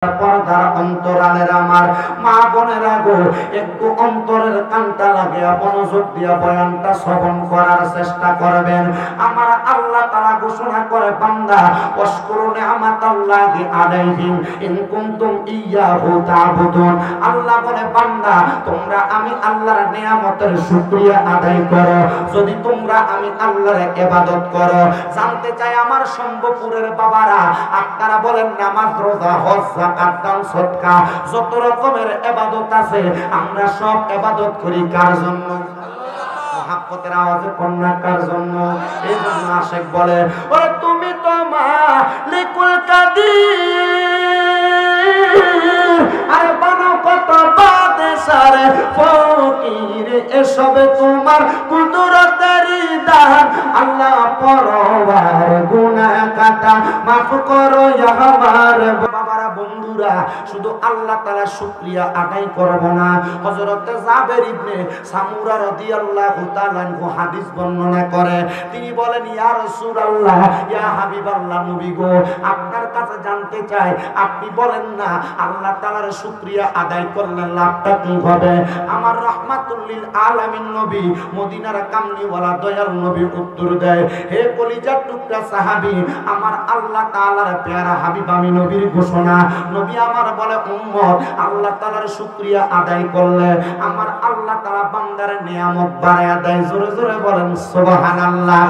পর্দার অন্তরালের আমার মা বোনেরা গো, একটু অন্তরের কানটা লাগিয়া মনোযোগ দিয়া বয়ানটা শ্রবণ করার চেষ্টা করবেন। আমার আল্লাহ তাআলা ঘোষণা করে, বান্দা ওয়াশকুরু নি'মাতাল্লাহি আলাইহিম ইন কুনতুম ইয়্যাহু তা'বুদুন। আল্লাহ বলে, বান্দা তোমরা আমি আল্লাহর নিয়ামতের শুকরিয়া আদায় করো যদি তোমরা আমি আল্লাহর ইবাদত করো। জানতে চাই আমার সম্ভবপুরের বাবারা, আপনারা বলেন নামাজ, রোজা, হজ, যাকাত, দান, সদকা, যত রকমের ইবাদত আছে আমরা সব ইবাদত করি কার জন্য? মহাব্বতের আওয়াজে কন্যা কার জন্য? এই জন্য আশিক বলে, ওরে তুমি তো মালিকুল কাদির, আর বানো কত বাদশার ফকির, এসবে তোমার কুদরতেরই দান। আল্লাহ পরওয়ার গুনাহ কাটা মাফ করো আমার বাবারা। বন্ধুরা, শুধু আল্লাহ তাআলা শুকরিয়া আদায় করব না, হযরত জাবের ইবনে সামুরা রাদিয়াল্লাহু তাআলা হাদিস বর্ণনা করে, তিনি বলেন, ইয়া রাসূলুল্লাহ, ইয়া হাবিবাল্লাহ, নবী গো, আপনার কাছে জানতে চাই, আপনি বলেন না আল্লাহ তাআলার শুকরিয়া আদায় করলে লাভটা কি হবে? আমার রাহমাতুল লিল আলামিন নবী, মদিনার কামলিওয়ালা দয়াল নবী উত্তর দেয়, হে কলিজার টুকরা সাহাবী, আমার আল্লাহ তাআলার প্যারা হাবিব আমি নবীর ঘোষণা। নবী আমার বলে, উম্মত, আল্লাহ তাআলার শুকরিয়া আদায় করলে আমার আল্লাহ তাআলা বান্দার নিয়ামত বাড়ায়া দেয়। জোরে জোরে বলেন সুবহানাল্লাহ।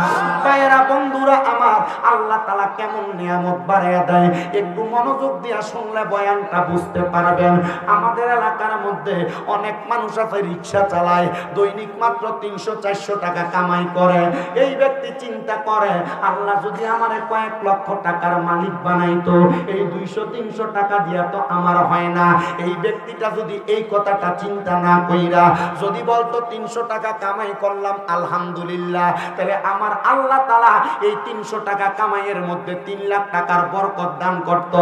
ভাইরা বন্ধুরা আমার, আল্লাহ তাআলা কেমন নিয়ামত বাড়ায়া দেয় একটু মনোযোগ দিয়া শুনলে বয়ানটা বুঝতে পারবেন। আমাদের এলাকার মধ্যে অনেক মানুষ আছে রিকশা চালায়, দৈনিক মাত্র 300-400 টাকা কামাই করে। এই ব্যক্তি চিন্তা করে, আল্লাহ যদি আমারে কয়েক লক্ষ টাকার মালিক বানাইতো, এই 200-300 টাকা দিয়া তো আমার হয় না। এই ব্যক্তিটা যদি এই কথাটা চিন্তা না কইরা যদি বলতো 300 টাকা কামাই করলাম আলহামদুলিল্লাহ, তাহলে আমার আল্লাহ তাআলা এই 300 টাকা কামাইয়ের মধ্যে 3 লাখ টাকার বরকত দান করত।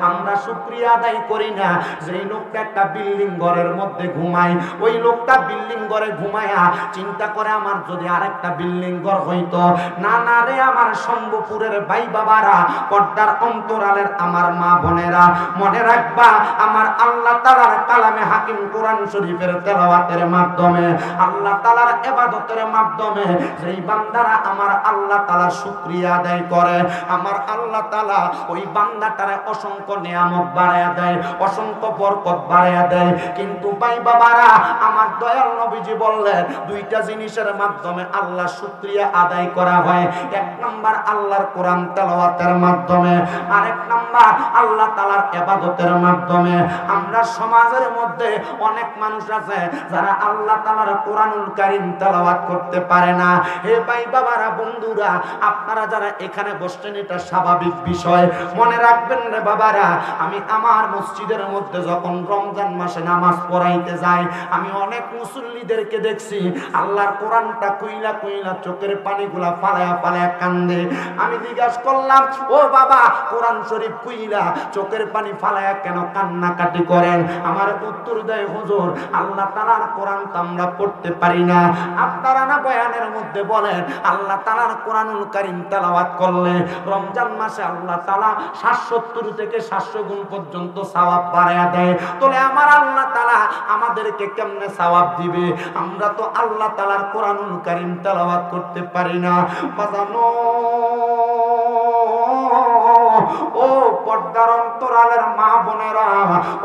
আমরা শুকরিয়া আদায় করি না। যেই লোকটা একটা বিল্ডিং ঘরের মধ্যে ঘুমায়, ওই লোকটা বিল্ডিং ঘরে ঘুমায়া চিন্তা করে, আমার যদি আরেকটা বিল্ডিং ঘর হইতো। না না রে আমার সম্ভবপুরের ভাই বাবারা, পর্দার অন্তরালের আমার মা বোনেরা, মনে রাখবা, আমার আল্লাহ তাআলার কালামে হাকিম কোরআন শরীফের তেলাওয়াতের মাধ্যমে, আল্লাহ তাআলার ইবাদতের মাধ্যমে যেই বান্দারা আমার আল্লাহ তাআলার শুকরিয়া আদায় করে, আমার আল্লাহ তাআলা ওই বান্দাটারে অসংখ্য নিয়ামত বাড়ায়া দেয়, অসংখ্য বরকত বাড়ায়া দেয়। কিন্তু ভাই বাবারা, আমার দয়াল নবীজি বললেন, দুইটা জিনিসের মাধ্যমে আল্লাহ শুকরিয়া আদায় করা হয়। এক নাম্বার আল্লাহর কোরআন তেলাওয়াতের মাধ্যমে, আরেক নাম্বার আল্লাহ তাআলার ইবাদতের মাধ্যমে। আমরা সমাজের মধ্যে অনেক মানুষ আছে যারা আল্লাহ তাআলার কোরআনুল কারীম তেলাওয়াত করতে পারে না। হে ভাই বাবারা, বন্ধুরা, আপনারা যারা এখানে বসছেন এটা স্বাভাবিক বিষয়। মনে রাখবেন রে বাবারা, আমি আমার মসজিদের মধ্যে যখন রমজান মাসে নামাজ পড়াইতে যাই, আমি অনেক মুসল্লিদেরকে দেখছি আল্লাহর কোরআনটা কইলা কইলা চোখের পানিগুলা ফালায়া ফালায়া কান্দে। আমি জিজ্ঞাসা করলাম, ও বাবা, কোরআন শরীফ কইলা চোখের পানি ফালায়া কেন কান্নাকাটি করেন? আমার উত্তর দেয়, হুজুর, আল্লাহ তাআলার কোরআন তো আমরা পড়তে পারি না। আপনারা না বয়ানের মধ্যে বলেন আল্লাহ তাআলার কোরআনুল কারীম তেলাওয়াত করলে রমজান মাসে আল্লাহ তাআলা 770 থেকে 700 গুণ পর্যন্ত সওয়াব বাড়ায়া দেয়। তাহলে আমার আল্লাহ তাআলা আমাদেরকে কেমনে সওয়াব দিবে? আমরা তো আল্লাহ তাআলার কোরআনুল কারীম তেলাওয়াত করতে পারি না। বাজানো ও পর্দার অন্তরালের মা বোনেরা,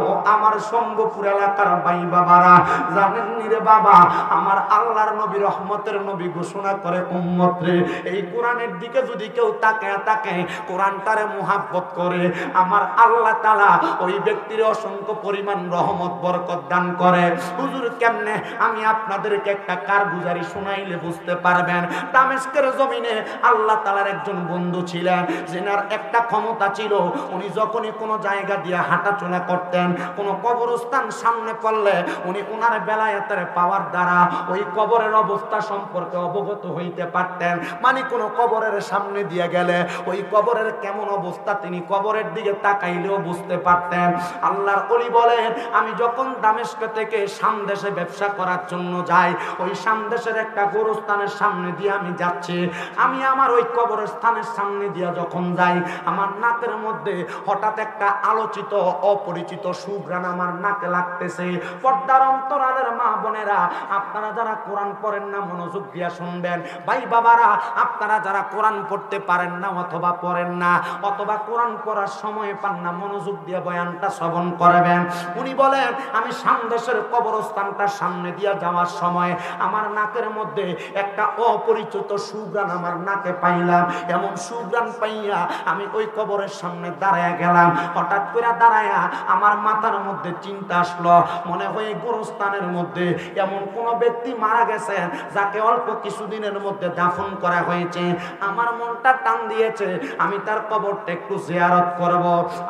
ও আমার সম্ভবপুর এলাকার ভাই বাবারা, জানেন নি রে বাবা, আমার আল্লাহর নবী রহমতের নবী ঘোষণা করে, উম্মত রে, এই কোরআনের দিকে যদি কেউ তাকায় কোরআনটারে মুহাব্বত করে, আমার আল্লাহ তাআলা ওই ব্যক্তির অসংখ্য পরিমাণ রহমত বরকত দান করে। হুজুর কেমনে? আমি আপনাদেরকে একটা কারগুজারি শোনাইলে বুঝতে পারবেন। দামেস্কের জমিনে আল্লাহ তাআলার একজন বন্ধু ছিলেন, যেনার একটা ক্ষমতা ছিল, উনি যখনই কোনো জায়গা দিয়ে হাঁটাচলা করতেন করতেন। কোন কবরস্থান সামনে পড়লে উনি ওনার বেলায়েতের পাওয়ার দ্বারা ওই কবরের অবস্থা সম্পর্কে অবগত হইতে পারতেন। মানে কোন কবরের সামনে দিয়ে গেলে ওই কবরের কেমন অবস্থা তিনি কবরের দিকে তাকাইলেও বুঝতে পারতেন। আল্লাহর ওলি বলেন, আমি যখন দামেস্ক থেকে শাম দেশে ব্যবসা করার জন্য যাই, ওই শাম দেশের একটা গোরস্থানের সামনে দিয়ে আমি যাচ্ছি। আমি আমার ওই কবরস্থানের সামনে দিয়ে যখন যাই, আমার নাকের মধ্যে হঠাৎ একটা আলোচিত অপরিচিত সুঘ্রাণ আমার নাকে লাগতেছে। পর্দার অন্তরালের মা বোনেরা, আপনারা যারা কোরআন পড়েন না মনোযোগ দিয়া শুনবেন। ভাই বাবারা, আপনারা যারা কোরআন পড়তে পারেন না অথবা পড়েন না অথবা কোরআন পড়ার সময় পান না, মনোযোগ দিয়ে বয়ানটা শ্রবণ করবেন। উনি বলেন, আমি শাম দেশের কবরস্থানটার সামনে দিয়ে যাওয়ার সময় আমার নাকের মধ্যে একটা অপরিচিত সুঘ্রাণ আমার নাকে পাইলাম। এমন সুঘ্রাণ পাইয়া আমি ওই কবরের সামনে দাঁড়ায়া গেলাম। হঠাৎ করে দাঁড়ায়া আমার মাথার মধ্যে চিন্তা আসলো, মনে হয় গোরস্থানের মধ্যে এমন কোন ব্যক্তি মারা গেছেন যাকে অল্প কিছুদিনের মধ্যে দাফন করা হয়েছে। আমার মনটা টান দিয়েছে আমি তার কবরটা একটু জিয়ারত করব।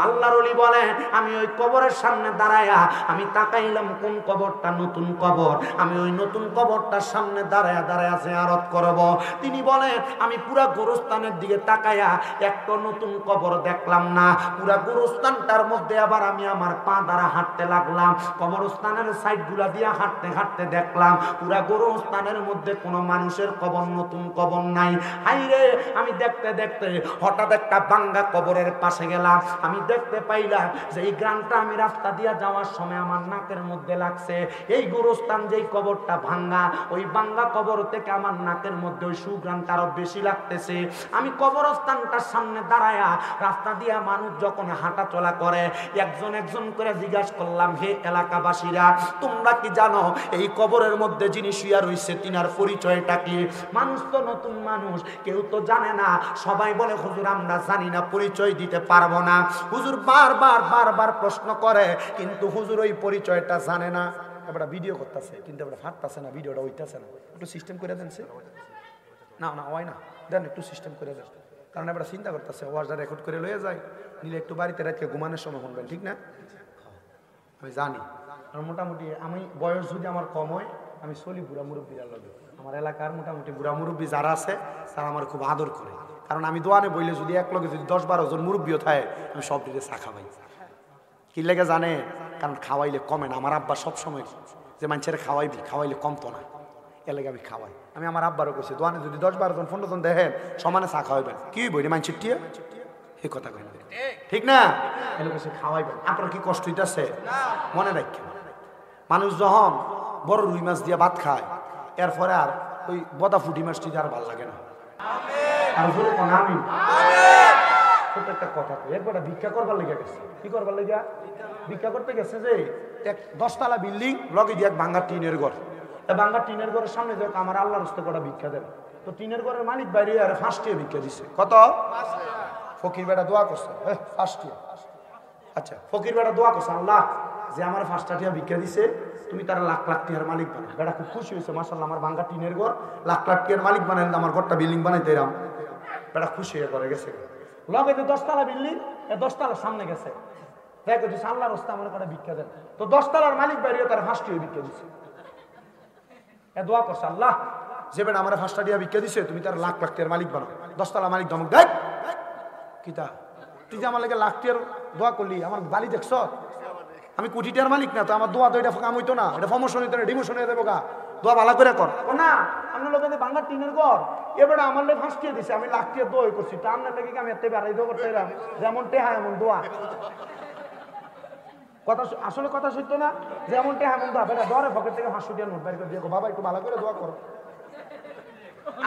আল্লাহর ওলি বলেন, আমি ওই কবরের সামনে দাঁড়ায়া আমি তাকাইলাম কোন কবরটা নতুন কবর। আমি ওই নতুন কবরটার সামনে দাঁড়ায়া দাঁড়ায়া জিয়ারত করব। তিনি বলেন, আমি পুরা গোরস্থানের দিকে তাকায়া একটা নতুন কবর দেখলাম না। পুরা গোরস্থানটার মধ্যে আবার আমি আমার পা দ্বারা হাঁটতে লাগলাম। কবরস্থানের সাইড গুলা দিয়ে হাঁটতে হাঁটতে দেখলাম পুরা গোরস্থানের মধ্যে কোনো মানুষের কবর, নতুন কবর নাই। হাইরে, আমি দেখতে দেখতে হঠাৎ একটা ভাঙ্গা কবরের পাশে গেলাম। আমি দেখতে পাইলাম যে এই গ্রামটা আমি রাস্তা দিয়ে যাওয়ার সময় আমার নাকের মধ্যে লাগছে। এই গোরস্থান যেই কবরটা ভাঙ্গা, ওই ভাঙ্গা কবর থেকে আমার নাকের মধ্যে ওই সুঘ্রাণটা আরো বেশি লাগতেছে। আমি কবরস্থানটার সামনে দাঁড়ায়া রাস্তা দিয়ে মানুষ যখন হাঁটা চলা করে, একজন একজন করে জিজ্ঞাসা করলাম, হে এলাকাবাসীরা, তোমরা কি জানো এই কবরের মধ্যে যিনি শুয়া রয়েছে তিনার পরিচয়টা কি? মানুষ তো নতুন মানুষ, কেউ তো জানে না। সবাই বলে, হুজুর আমরা জানি না, পরিচয় দিতে পারবো না। হুজুর বারবার বারবার প্রশ্ন করে, কিন্তু হুজুর ওই পরিচয়টা জানে না। এবার ভিডিও করতেছে কিন্তু এবার ফাটতেছে না, ভিডিওটা হইতেছে না। একটু সিস্টেম করে দেন। না না হয় না, দেন একটু সিস্টেম করে দেন। কারণ এবার চিন্তা করতেছে ওয়াজটা রেকর্ড করে লয়ে যায়, নিলে একটু বাড়িতে রাখতে ঘুমানোর সময় শুনবেন, ঠিক না? আমি জানি, আর মোটামুটি আমি বয়স যদি আমার কম হয়, আমি চলি বুড়া মুরব্বীরা লগে। আমার এলাকার মোটামুটি বুড়া মুরব্বী যারা আছে তারা আমার খুব আদর করে। কারণ আমি দোয়ানে বইলে যদি এক লগে যদি 10-12 জন মুরব্বীও থাকে, আমি সব দিতে চা খাওয়াই। কি লেগে জানে? কারণ খাওয়াইলে কমে না। আমার আব্বা সবসময় যে মানুষের খাওয়াইলে কমতো না, এ লেগে আমি খাওয়াই। আমি আমার আব্বারও কইছি, দোয়ানে যদি 10-12 জন 15 জন দেখেন, সমানে চা খাওয়াইবেন। কি বলি মানুষের টিয়া এই কথা কই না, ঠিক না? এলে কাছে খাওয়াইবেন। আপনার কি কষ্ট হইতেছে? মনে রাখেন, মানুষ যখন বড় রুই মাছ দিয়ে ভাত খায়, এরপরে আর ওই বদা ফুটি মাছটি আর ভাল লাগে না। আর জোরে কোন আমিন। ছোট একটা কথা কই, একবার ভিক্ষা করবার লেগে গেছে। কি করবার লেগে? ভিক্ষা করতে গেছে যে এক 10 তলা বিল্ডিং, লগে দিয়ে এক ভাঙ্গা টিনের ঘর। ভাঙ্গা টিনের ঘরের সামনে দেখ আমার আল্লাহর হস্তে কটা ভিক্ষা দেবে। তো টিনের ঘরের মালিক বাইরে আর ফার্স্টে ভিক্ষা দিচ্ছে। কত? ফকির বেটা দোয়া করছে, ফার্স্টে। আচ্ছা, ফকির বেটা দোয়া করছে, আল্লাহ যে আমার 5টা টিয়া ভিক্ষা দিছে, তুমি তার লাখ লাখ টিয়ার মালিক বানাও। বেটা খুব খুশি হয়েছে, মাশাআল্লাহ আমার ভাঙ্গা টিনের ঘর লাখ লাখ টিয়ার মালিক বানাইলে আমার ঘরটা বিল্ডিং বানাইতে এরাম। বেটা খুশি হয়ে করে গেছে। লগে যে 10 তলা বিল্ডিং, 10 তলার সামনে গেছে, দেখো যে আল্লাহর হস্তে আমার কটা ভিক্ষা দেন। তো 10 তলার মালিক বাইরে তার ফার্স্টে ভিক্ষা দিছে। দোয়া করছে, আল্লাহ যে বেটা আমার 5টা টিয়া ভিক্ষা দিছে, তুমি তার লাখ লাখ টিয়ার মালিক বানাও। 10 তলা মালিক ধমক দেখ, কিতা তুই যে আমার লাগে লাখ টিয়ার দোয়া করলি, আমার বালি দেখছ? আমি কোটি টিয়ার মালিক না, তো আমার দোয়া তো এটা কাম হইতো না, এটা প্রমোশন হইতো না, ডিমোশন হয়ে দেবো গা। দোয়া ভালো করে কর। ও না, আপনার লোক বাংলার টিনের ঘর এবারে আমার লোক ফাঁসটিয়ে দিছে, আমি লাখ টিয়ার দোয়া করছি, তা আপনার লেগে আমি এত বেড়াই দোয়া করতে এলাম, যেমন টেহা এমন দোয়া। কথা আসলে কথা সত্য না, যেমন টেহা এমন দোয়া। বেটা দরে পকেট থেকে 500 টাকা নোট বের করে দিয়ে, বাবা একটু ভালো করে দোয়া করো।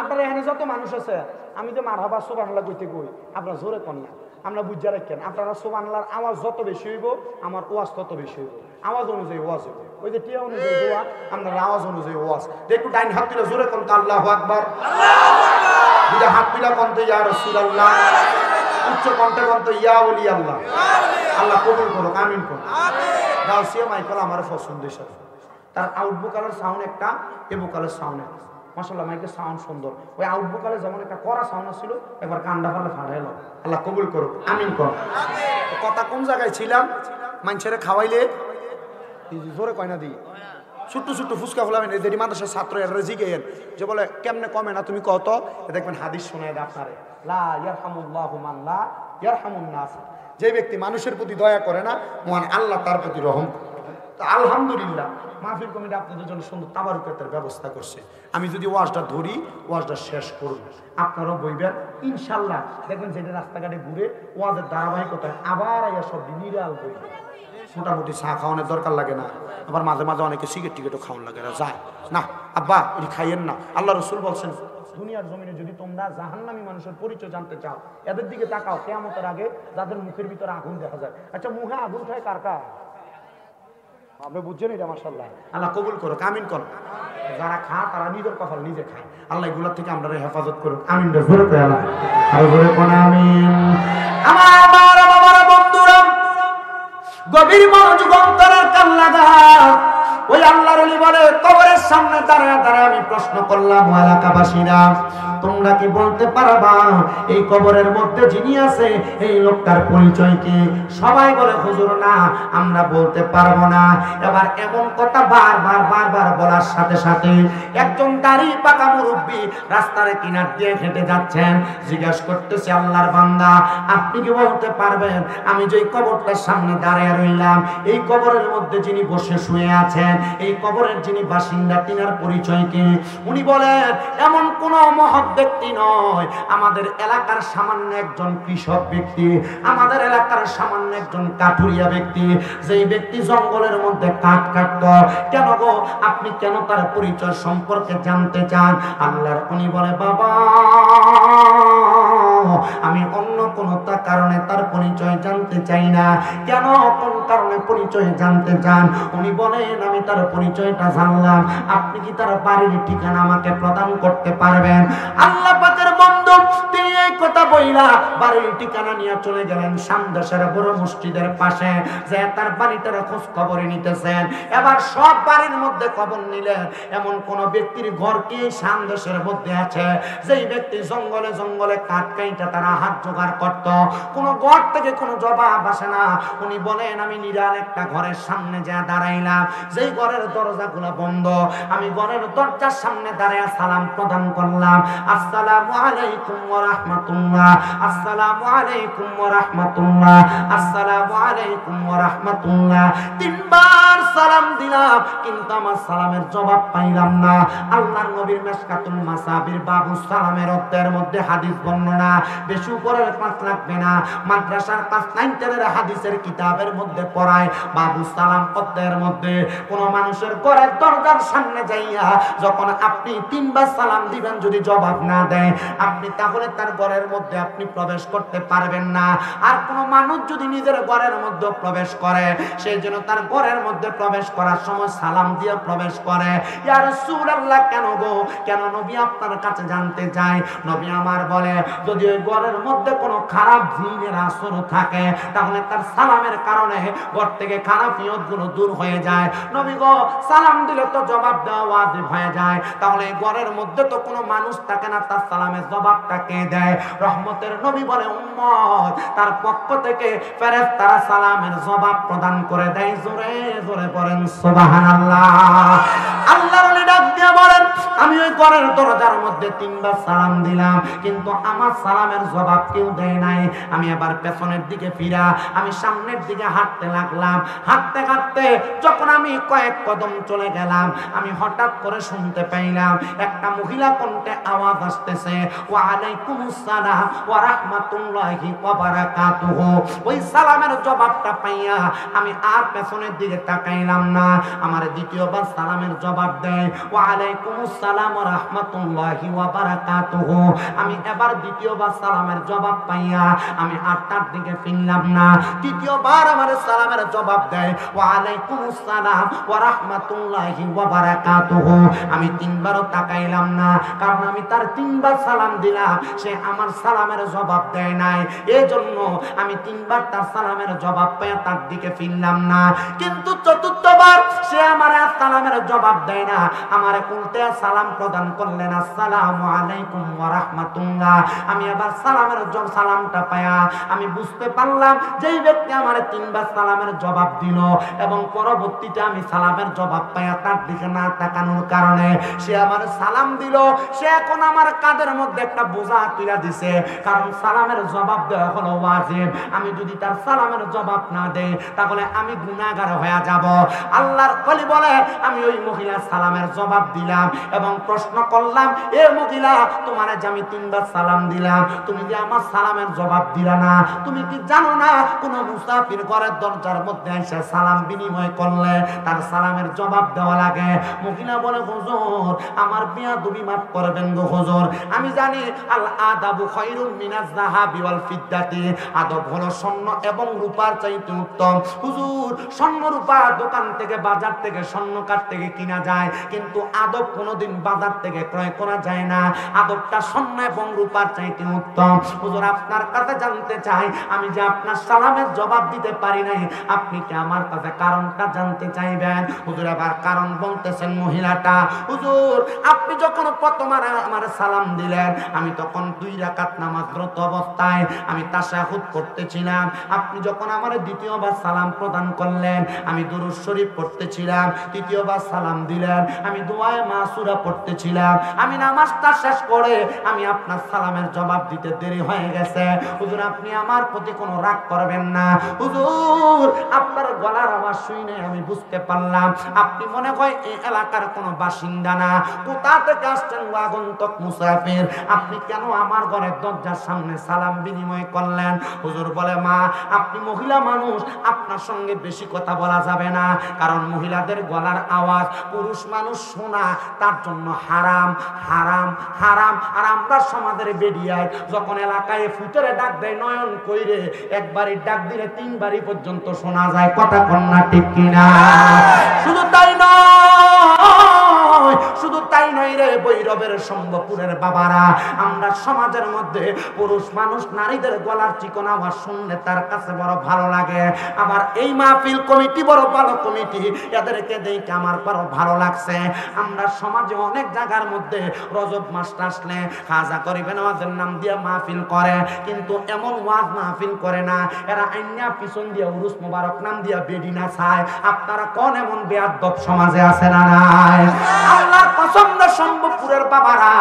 আপনারা এখানে যত মানুষ আছে, আমি তো মারহাবা সুবহানাল্লাহ কইতে কই, আপনারা জোরে কন না, আমরা বুঝা রাখেন। আপনারা সুবহানাল্লাহর আওয়াজ যত বেশি হইব, আমার ওয়াজ তত বেশি হইব। আওয়াজ অনুযায়ী ওয়াজ হইব, ওই যে টিয়া অনুযায়ী দোয়া, আপনার আওয়াজ অনুযায়ী ওয়াজ। একটু ডাইন হাত তুলে জোরে কোন আল্লাহু আকবার, দুইটা হাত তুলে কোন ইয়া রাসূলুল্লাহ, উচ্চ কণ্ঠে কোন ইয়া ওলি আল্লাহ। আল্লাহ কবুল করুক, আমিন করুন। গাউসিয়া মাইকেল আমার পছন্দ হিসাবে, তার আউট ভোকালের সাউন্ড একটা, এ ভোকালের সাউন্ড একটা। মাশাআল্লাহ মাইকের সাউন্ড সুন্দর। ওই আউট ভোকালে যেমন একটা কড়া সাউন্ড ছিল, একবার কান্ডা ফালে ফাটাইল। আল্লাহ কবুল করুক, আমিন করুন। কথা কোন জায়গায় ছিলাম? মানুষের খাওয়াইলে জোরে কয় না দিই ছোট্ট ছোট্ট ফুচকা ফোলাবেন এদের মাদ্রাসার ছাত্র এরা জিগেন যে বলে কেমনে কমে না তুমি কত দেখবেন হাদিস শোনায় আপনারে লা ইয়ারহামুল্লাহু মান লা ইয়ারহামুন নাস যে ব্যক্তি মানুষের প্রতি দয়া করে না মহান আল্লাহ তার প্রতি রহম করে। তো আলহামদুলিল্লাহ মাহফিল কমিটি আপনাদের জন্য সুন্দর তাবারুকের ব্যবস্থা করছে। আমি যদি ওয়াজটা ধরি ওয়াজটা শেষ করব আপনারাও বইবেন ইনশাল্লাহ দেখবেন যেটা রাস্তাঘাটে ঘুরে ওয়াজের ধারাবাহিকতায় আবার আইয়া সব নিরাল বইবে। মোটামুটি চা খাওয়ানোর দরকার লাগে না, আবার মাঝে মাঝে অনেকে সিগারেট টিকেটও খাওয়ানো লাগে না যায় না আব্বা এটি খাইয়েন না। আল্লাহ রসুল বলছেন দুনিয়ার জমিনে যদি তোমরা জাহান্নামী মানুষের পরিচয় জানতে চাও এদের দিকে তাকাও কিয়ামতের আগে যাদের মুখের ভিতরে আগুন দেখা যায়। আচ্ছা মুখে আগুন খায় কার কার আপনি বুঝছেন এটা মাশাআল্লাহ আল্লাহ কবুল করো আমিন করো। যারা খায় তারা নিজের কপাল নিজে খায় আল্লাহ এগুলোর থেকে আমরা হেফাজত করুক আমিন জোরে করে আল্লাহ আর জোরে কোন আমিন। আমার বাবারা বন্ধুরা গভীর মনোযোগ অন্তরের কান লাগা ওই আল্লাহর ওলি বলে কবরের সামনে দাঁড়ায় দাঁড়ায় আমি প্রশ্ন করলাম ও এলাকাবাসীরা তোমরা কি বলতে পারবা এই কবরের মধ্যে যিনি আছে এই লোকটার পরিচয় কি? সবাই বলে হুজুর না আমরা বলতে পারবো না। এবার এমন কথা বারবার বলার সাথে সাথে একজন দাড়ি পাকা মুরব্বী রাস্তার কিনার দিয়ে হেঁটে যাচ্ছেন জিজ্ঞাসা করতেছে আল্লাহর বান্দা আপনি কি বলতে পারবেন আমি যে কবরটার সামনে দাঁড়িয়ে রইলাম এই কবরের মধ্যে যিনি বসে শুয়ে আছেন এই কবরের যিনি বাসিন্দা তিনার পরিচয় কি? উনি বলেন এমন কোন মহৎ ব্যক্তি নয়, আমাদের এলাকার সামান্য একজন কৃষক ব্যক্তি, আমাদের এলাকার সামান্য একজন কাঠুরিয়া ব্যক্তি, যেই ব্যক্তি জঙ্গলের মধ্যে কাঠ কাটত। কেন গো আপনি কেন তার পরিচয় সম্পর্কে জানতে চান? আল্লাহর উনি বলে বাবা আমি অন্য কোনো কারণে তার পরিচয় জানতে চাই না। কেন কোন কারণে পরিচয় জানতে চান? উনি বলেন আমি তার পরিচয়টা জানলাম, আপনি কি তার বাড়ির ঠিকানা আমাকে প্রদান করতে পারবেন? আল্লাহ পাকের বন্ধু তিনি এই কথা বইলা বাড়ির ঠিকানা নিয়ে চলে গেলেন সামদেশের বড় মসজিদের পাশে, যে তার বাড়িটার খোঁজ খবর নিতেছেন। এবার সব বাড়ির মধ্যে খবর নিলেন এমন কোন ব্যক্তির ঘর কি সামদেশের মধ্যে আছে যেই ব্যক্তি জঙ্গলে জঙ্গলে কাঠ কাইটা তারা হাত জোগাড় করত, কোন ঘর থেকে কোনো জবাব আসে না। উনি বলেন আমি নিরাল একটা ঘরের সামনে যা দাঁড়াইলাম, যেই ঘরের দরজাগুলো বন্ধ, আমি ঘরের দরজার সামনে দাঁড়ায় সালাম প্রদান করলাম, আসসালামু আলাইকুম ওয়া রাহমাতুল্লাহ, আসসালামু আলাইকুম ওয়া রাহমাতুল্লাহ, আসসালামু আলাইকুম ওয়া রাহমাতুল্লাহ। তিনবার সালাম দিলাম কিন্তু আমার সালামের জবাব পাইলাম না। আল্লাহর নবীর মিশকাতুল মাসাবির বাবু সালামের অধ্যায়ের মধ্যে হাদিস বর্ণনা, বেশি উপরের পাঁচ লাগবে না, মাদ্রাসার 5-9 হাদিসের কিতাবের মধ্যে পড়ায় বাবু সালাম অধ্যায়ের মধ্যে কোন মানুষের ঘরের দরজার সামনে যাইয়া যখন আপনি 3বার সালাম দিবেন যদি জবাব না দেয় আপনি তাহলে তার ঘরের মধ্যে আপনি প্রবেশ করতে পারবেন না। আর কোন মানুষ যদি নিজের ঘরের মধ্যে প্রবেশ করে সেই জন্য তার ঘরের মধ্যে প্রবেশ করার সময় সালাম দিয়ে প্রবেশ করে। ইয়া রাসূলুল্লাহ কেন গো, কেন নবী আপনার কাছে জানতে চাই? নবী আমার বলে যদি ওই ঘরের মধ্যে কোনো খারাপ জিনের আসর থাকে তাহলে তার সালামের কারণে ঘর থেকে খারাপ নিয়তগুলো দূর হয়ে যায়। নবী গো সালাম দিলে তো জবাব দেওয়া ওয়াজিব হয়ে যায়, তাহলে এই ঘরের মধ্যে তো কোনো মানুষ থাকে না, তার সালামের জবাবটা কে দেয়? রহমতের নবী বলে উম্মত তার পক্ষ থেকে ফেরেশতারা সালামের জবাব প্রদান করে দেয়। জোরে জোরে পড়েন সুবহানাল্লাহ। আল্লাহর ওলি ডাক দিয়ে বলেন আমি ওই ঘরের দরজার মধ্যে 3বার সালাম দিলাম কিন্তু আমার সালামের জবাব কেউ দেয় নাই। আমি আবার পেছনের দিকে ফিরা আমি সামনের দিকে হাঁটতে লাগলাম, হাঁটতে হাঁটতে যখন আমি কয়েক কদম চলে গেলাম আমি হঠাৎ করে শুনতে পাইলাম একটা মহিলা কণ্ঠে আওয়াজ আসতেছে ওয়া আলাইকুমুস সালাম ওয়া রাহমাতুল্লাহি ওয়া বারাকাতুহু। ওই সালামের জবাবটা পাইয়া আমি আর পেছনের দিকে তাকাইলাম না, আমার দ্বিতীয়বার সালামের জবাব দেয় ওয়া আলাইকুমুস সালাম ওয়া রাহমাতুল্লাহি ওয়া বারাকাতুহু। আমি এবার দ্বিতীয়বার সালামের জবাব পাইয়া আমি আর তার দিকে ফিরলাম না, তৃতীয়বার আমার সালামের জবাব দেয় ওয়া আলাইকুমুস সালাম ওয়া রাহমাতুল্লাহি ওয়া বারাকাতুহু। আমি 3বারও তাকাইলাম না, কারণ আমি তার 3বার সালাম দিলাম, সে আমার সালামের জবাব দেয় নাই, এজন্য আমি 3বার তার সালামের জবাব পেয়ে তার দিকে ফিরলাম না। কিন্তু চতুর্থবার সে আমার সালামের জবাব দেয় না, আমার উল্টে সালাম প্রদান করলেন, আসসালামু আলাইকুম ওয়া রাহমাতুল্লাহ। আমি আবার সালামটা পায়া আমি বুঝতে পারলাম যেই ব্যক্তি আমার 3 বার সালামের জবাব দিল এবং পরবর্তীতে আমি সালামের জবাব পায়া তার দিকে না তাকানোর কারণে সে আমার সালাম দিল, সে এখন আমার কাঁধের মধ্যে একটা বোঝা তুলে দিছে। কারণ সালামের জবাব দেওয়া হলো ওয়াজিব। আমি যদি তার সালামের জবাব না দেই তাহলে আমি গুনাহগার হয়ে যাব। আল্লাহর ওলি বলে, আমি ওই মহিলার সালামের জবাব দিলাম এবং প্রশ্ন করলাম, এ মহিলা, তোমারে যে আমি 3 বার সালাম দিলাম, তুমি যে আমার সালামের জবাব দিলা না, তুমি কি জানো না কোন মুসাফির ঘরের দরজার মধ্যে এসে সালাম বিনিময় করলে তার সালামের জবাব দেওয়া লাগে? মহিলা বলে, হুজুর আমার বেয়াদবি মাফ করবেন গো হুজুর, আমি জানি আল আদাবু খায়রুম মিনাজ যাহাবি ওয়াল ফিদ্দাতি, আদব হলো স্বর্ণ এবং রূপার চাইতে উত্তম। হুজুর স্বর্ণ রূপা দোকান থেকে বাজার থেকে স্বর্ণ কাঠ থেকে কিনা যায়, কিন্তু আদব কোনোদিন বাজার থেকে ক্রয় করা যায় না। আদবটা স্বর্ণ এবং রূপার চাইতে উত্তম। হুজুর আপনার কাছে জানতে চাই, আমি যে আপনার সালামের জবাব দিতে পারি নাই, আপনি কি আমার কাছে কারণটা জানতে চাইবেন? হুজুর আবার কারণ বলতেছেন মহিলাটা, হুজুর আপনি যখন প্রথম আমার সালাম দিলেন আমি তখন 2 রাকাত নামাজরত অবস্থায় আমি তাশাহুদ করতেছিলাম। আপনি যখন আমার দ্বিতীয়বার সালাম প্রদান করলেন আমি দুরূদ শরীফ পড়তেছিলাম। তৃতীয়বার সালাম দিলেন আমি দোয়ায়ে মাসুরা পড়তেছিলাম। আমি নামাজটা শেষ করে আমি আপনার সালামের জবাব দিতে দেরি হয়ে গেছে। হুজুর আপনি আমার প্রতি কোনো রাগ করবেন না। হুজুর আপনার গলার আওয়াজ শুনে আমি বুঝতে পারলাম আপনি মনে হয় এই এলাকার কোনো বাসিন্দা না, কোথা থেকে আসছেন আগন্তুক মুসাফির। আপনি কেন আমার ঘরের দরজার সামনে সালাম বিনিময় করলেন? হুজুর বলে, মা আপনি মহিলা মানুষ, আপনার সঙ্গে বেশি কথা বলা যাবে না, কারণ মহিলাদের গলার আওয়াজ পুরুষ মানুষ শোনা তার জন্য হারাম হারাম হারাম। আর আমরা সমাজের বেডিয়ায় যখন এলাকায় ফুটরে ডাক দেয় নয়ন কইরে, একবারই ডাক দিলে 3 বারই পর্যন্ত শোনা যায়। কথা কন্যা ঠিক কিনা? শুধু তাই নয়, শুধু তাই নয় রে বৈরবের সম্ভবপুরের বাবারা, আমরা সমাজের মধ্যে পুরুষ মানুষ নারীদের গলার চিকন আওয়াজ শুনলে তার কাছে বড় ভালো লাগে। আবার এই মাহফিল কমিটি বড় ভালো কমিটি, এদেরকে দেখে আমার বড় ভালো লাগছে। আমরা সমাজে অনেক জায়গার মধ্যে রজব মাসটা আসলে খাজা করিবেন ওয়াজের নাম দিয়ে মাহফিল করে, কিন্তু এমন ওয়াজ মাহফিল করে না, এরা আইনা পিছন দিয়ে উরুস মোবারক নাম দিয়া বেডি না চায়। আপনারা কোন এমন বেয়াদব সমাজে আছে না নাই? আল্লাহর পছন্দ সম্ভবপুরের বাবারা,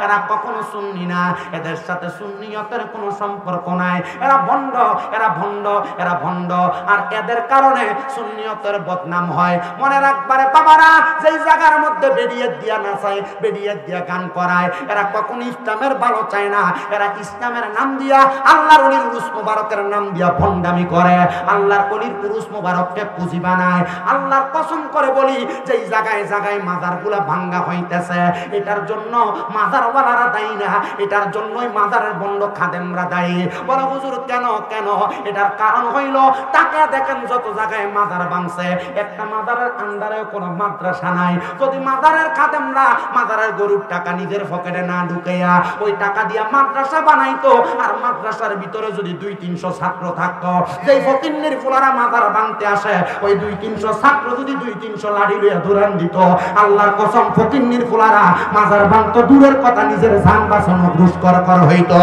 এরা কখনো সুন্নি না, এদের সাথে সুন্নিয়তের কোনো সম্পর্ক নাই। এরা ভণ্ড, এরা ভণ্ড, এরা ভণ্ড, আর এদের কারণে সুন্নিয়তের বদনাম হয়। মনে রাখবারে বাবারা, যেই জায়গার মধ্যে বেরিয়ে দিয়া নাচায়, বেরিয়ে দিয়া গান করায়, এরা কখনো ইসলামের ভালো চায় না। এরা ইসলামের নাম দিয়া আল্লাহর ওলির উরুস মোবারকের নাম দিয়া ভণ্ডামি করে, আল্লাহর ওলির উরুস মোবারককে পুঁজি বানায়। আল্লাহর কসম করে বলি, যেই জায়গায় জায়গায় মাজারগুলা ভাঙ্গা হইতেছে, এটার জন্য মাজারওয়ালারা দায়ী না, এটার জন্যই মাজারের বন্ড খাদেমরা দায়ী। বলে হুজুর কেন কেন? এটার কারণ হইল, তাকে দেখেন যত জায়গায় মাজার ভাঙছে, একটা মাজারের আন্ডারে কোনো মাদ্রাসা নাই। যদি মাজারের খাদেমরা মাজারের গরুর টাকা নিজের পকেটে না ঢুকাইয়া ওই টাকা দিয়া মাদ্রাসা বানাইতো, আর মাদ্রাসার ভিতরে যদি 200-300 ছাত্র থাকতো, যেই ফকিন্নির ফুলারা মাজার ভাঙতে আসে, ওই 200-300 ছাত্র যদি 200-300 লাঠি লইয়া দৌড়ান দিত, আল্লাহর কসম ফকিন্নির ফুলারা মাজার ভাঙতো দূরের কথা, নিজের জান বাঁচানো দুষ্কর হইতো।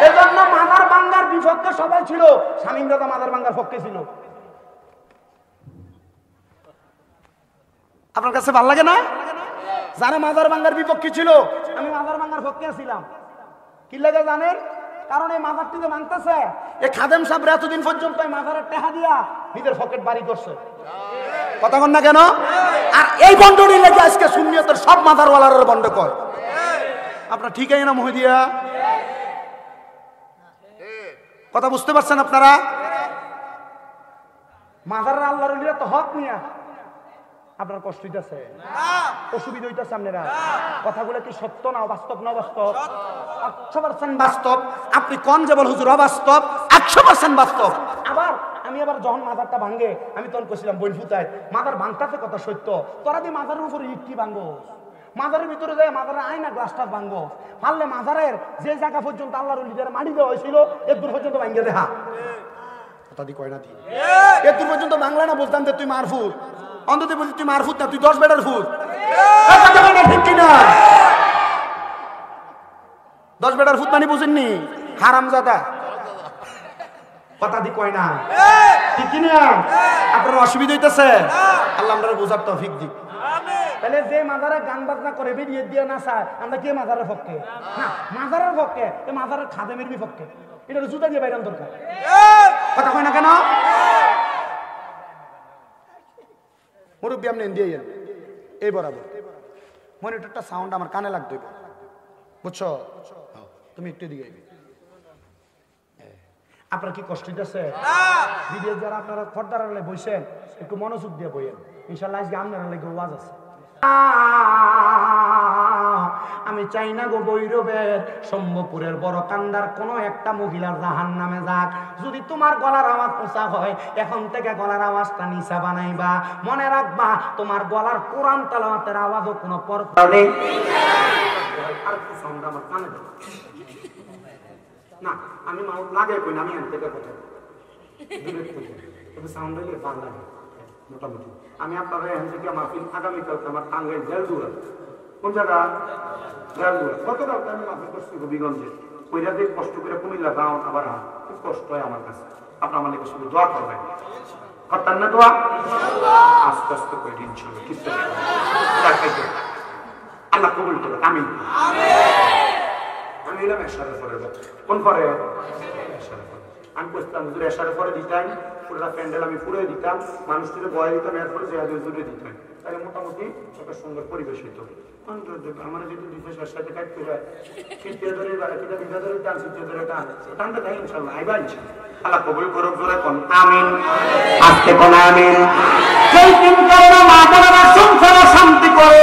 এজন্য মাজার ভাঙার বিপক্ষে সবাই ছিল, শামীম রাজা মাজার ভাঙার পক্ষে ছিল। আপনার কাছে ভালো লাগে না? যারা মাজার ভাঙার বিপক্ষে ছিল, আমি মাজার ভাঙার পক্ষে ছিলাম। কি লাগে জানেন? কারণ এই মাজারটি যে ভাঙতেছে, এই খাদেম সাহেব এতদিন পর্যন্ত এই মাজারের টেহা দিয়া নিজের পকেট বাড়ি করছে। কথা কন না কেন? আর এই বন্ডটি লেগে আজকে সুন্নিয়তের সব মাজারওয়ালার বন্ড কয়। আপনার ঠিক আছে না মহিদিয়া? কথা বুঝতে পারছেন আপনারা? মাজারের আল্লাহর ওলিরা তো হক নিয়া আপনার কষ্ট হইতেছে, অসুবিধা হইতেছে আপনারা? কথাগুলো কি সত্য না বাস্তব? না বাস্তব, 100% বাস্তব। আপনি কোন যে বল হুজুর অবাস্তব, 100% বাস্তব। আবার আমি আবার যখন মাজারটা ভাঙ্গে, আমি তখন কইছিলাম বইন ফুতায় মাজার ভাঙতাছে কথা সত্য, তোরা দিয়ে মাজারের উপরে ইটটি ভাঙ্গো, মাজারের ভিতরে যায় মাজারের আয়না গ্লাসটা ভাঙ্গো, পারলে মাজারের যে জায়গা পর্যন্ত আল্লাহর ওলিদের মাটি দেওয়া হয়েছিল এর দূর পর্যন্ত ভাঙ্গে দেখা। কথা দি কয় না দি, এর দূর পর্যন্ত বাংলা না বলতাম যে তুই মারফু, অন্তত বলছি তুই মার ফুট না, তুই 10 বেটার ফুট। ঠিক কিনা? 10 বেটার ফুট মানে বুঝেননি? হারামজাদা কথা দি কয় না, ঠিক কিনা? আপনার অসুবিধা হইতেছে, আল্লাহ আমরা বোঝার তৌফিক দিক। তাহলে যে মাজারে গান বাজনা করে বেরিয়ে দিয়ে না চায়, আমরা কে মাজারের পক্ষে? না, মাজারের পক্ষে, মাজারের খাদেমের বিপক্ষে। এটা জুতা দিয়ে বাইরান দরকার, কথা কয় না কেন? মুরব্বী আপনি দিয়ে এই বরাবর মনিটরটা সাউন্ড আমার কানে লাগবে, বুঝছো? তুমি একটু দিকে আপনার কি কষ্ট হইতেছে? ভিডিও যারা আপনারা খরদার বইছেন একটু মনোযোগ দিয়ে বইয়েন, ইনশাল্লাহ আজকে আপনারা লাগে ওয়াজ আছে। আমি চাই না গো বৈরবের সম্ভবপুরের বড় কান্দার কোন একটা মহিলার জাহান নামে যাক। যদি তোমার গলার আওয়াজ পোষা হয়, এখন থেকে গলার আওয়াজটা নিচা বানাইবা। মনে রাখবা তোমার গলার কোরআন তেলাওয়াতের আওয়াজও কোনো পরোয়া নেই। আর কি সাউন্ড আমার কানে দেব না, আমি মাউথ লাগে কই না, আমি এর থেকে কথা তবে সাউন্ড হইলে ভালো লাগে মোটামুটি। আমি আপনারা এখান থেকে মাহফিল আগামীকাল আমার টাঙ্গাইল জেলদুয়া, কোন জায়গা? জেলদুয়া। গতকাল আমি মাহফিল করছি হবিগঞ্জে, ওইটা দিয়ে কষ্ট করে কুমিল্লা গাঁও আবার খুব কষ্ট হয় আমার কাছে। আপনার আমার শুধু দোয়া করবেন, করতেন না দোয়া? আস্তে আস্তে করে ইনশাআল্লাহ কিস্তা আল্লাহ কবুল করবে। আমি এলাম এশারের পরে, কোন পরে? আমি করতাম হুজুর এশারের পরে দিতাম, পুরোটা প্যান্ডেল আমি পুরো দিতাম, মানুষটিকে বয়ে দিতাম, এরপরে জেহাদের জুড়ে দিতাম, তাহলে মোটামুটি একটা সুন্দর পরিবেশ হইতো। আমার যেহেতু দুই সাথে কাটতে হয়, তৃতীয় ধরে দ্বিতীয় ধরে টান, তৃতীয় ধরে টান, টানতে থাকি ইনশাল্লাহ আইবা ইনশাল্লাহ। আল্লাহ কবুল করুক, জোরে কোন আমিন, আজকে কোন আমিন। যেই দিন কারণে মা বোনেরা সংসারে শান্তি করে,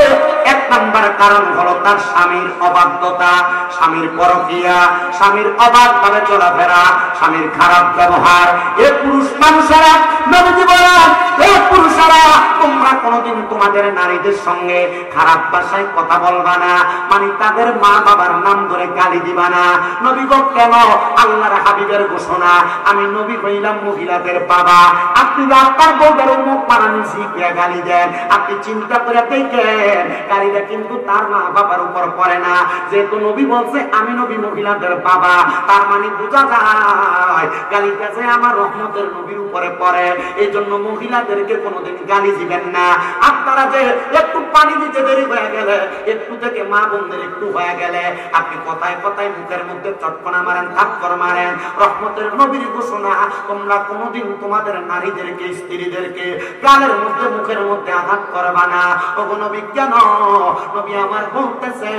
এক নাম্বার কারণ হলো তার স্বামীর অবাধ্যতা, স্বামীর পরকীয়া, স্বামীর অবাধ ভাবে চলাফেরা, স্বামীর খারাপ ব্যবহার। এ পুরুষ মানুষেরা নবীজি বলেন, এ পুরুষেরা তোমরা কোনোদিন তোমাদের নারীদের সঙ্গে খারাপ ভাষায় কথা বলবা না, মানে তাদের মা বাবার নাম ধরে গালি দিবা না। নবী গো কেন? আল্লাহর হাবিবের ঘোষণা, আমি নবী হইলাম মহিলাদের বাবা। আপনি আপনার বউদের মুখ বানানি শিখিয়ে গালি দেন, আপনি চিন্তা করে দেখেন গালিটা কিন্তু তার মা বাবার উপর পড়ে না। যেহেতু নবী বলছে আমি নবী মহিলাদের বাবা, তার মানে বোঝা যায় গালিটা যে আমার রহমতের নবীর উপরে পড়ে। এই জন্য মহিলাদেরকে কোনোদিন গালি দিবেন না। আপনারা যে একটু পানি দিতে দেরি হয়ে গেলে, একটু থেকে মা বোনদের একটু হয়ে গেলে আপনি কথায় কথায় মুখের মধ্যে চটকনা মারেন, থাপ্পর মারেন। রহমতের নবীর ঘোষণা, তোমরা কোনোদিন তোমাদের নারীদেরকে, স্ত্রীদেরকে গালের মধ্যে মুখের মধ্যে আঘাত করবা না। ওগো নবী কেন? নবী আমার বলতেছে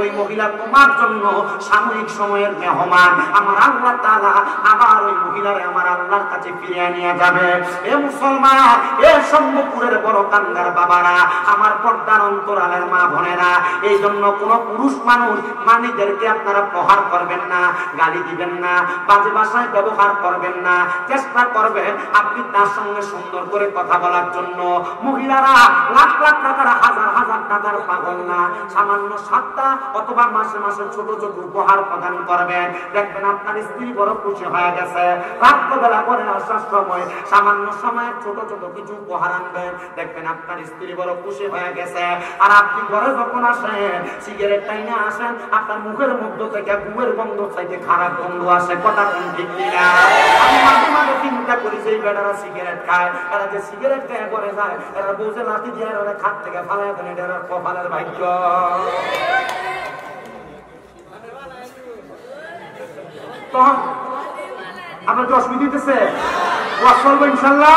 ওই মহিলা তোমার জন্য সাময়িক সময়ের মেহমান, আমার আল্লাহ তাআলা আবার ওই মহিলারে আমার আল্লাহর কাছে ফিরিয়ে নিয়ে যাবে। এ মুসলমান, এ সম্ভবপুরের বড় কান্দার বাবারা, আমার পর্দার অন্তরালের মা বোনেরা, এই জন্য কোন পুরুষ মানুষ নারীদেরকে আপনারা প্রহার করবেন না, গালি দিবেন না, বাজে ভাষায় ব্যবহার করবেন না। চেষ্টা করবেন আপনি তার সঙ্গে সুন্দর করে কথা বলার জন্য। মহিলারা লাখ লাখ টাকার, হাজার হাজার টাকার পাগল না, সামান্য সাতটা অথবা মাসে মাসে ছোট ছোট উপহার প্রদান করবেন। দেখবেন আপনার স্ত্রী বড় খুশি হয়ে গেছে। রাত্রবেলা করে আসার সময় সামান্য সময় ছোট ছোট কিছু উপহার আনবেন, দেখবেন আপনার স্ত্রী বড় খুশি হয়ে গেছে। আর আপনি ঘরে যখন আসেন, সিগারেট টাইনে আসেন, আপনার মুখের মধ্য থেকে গুয়ের গন্ধ চাইতে খারাপ গন্ধ আসে। কথা কোন ঠিক কিনা? আমি মাঝে মাঝে চিন্তা করি যে বেটারা সিগারেট খায়, এরা যে সিগারেট খেয়ে করে যায়, এরা বসে লাঠি দিয়ে এরা খাট থেকে ফালাই দেন, এটা কপালের ভাগ্য। তখন আপনার কি অসুবিধা দিতেছে? ওয়াজ করবো ইনশাল্লাহ।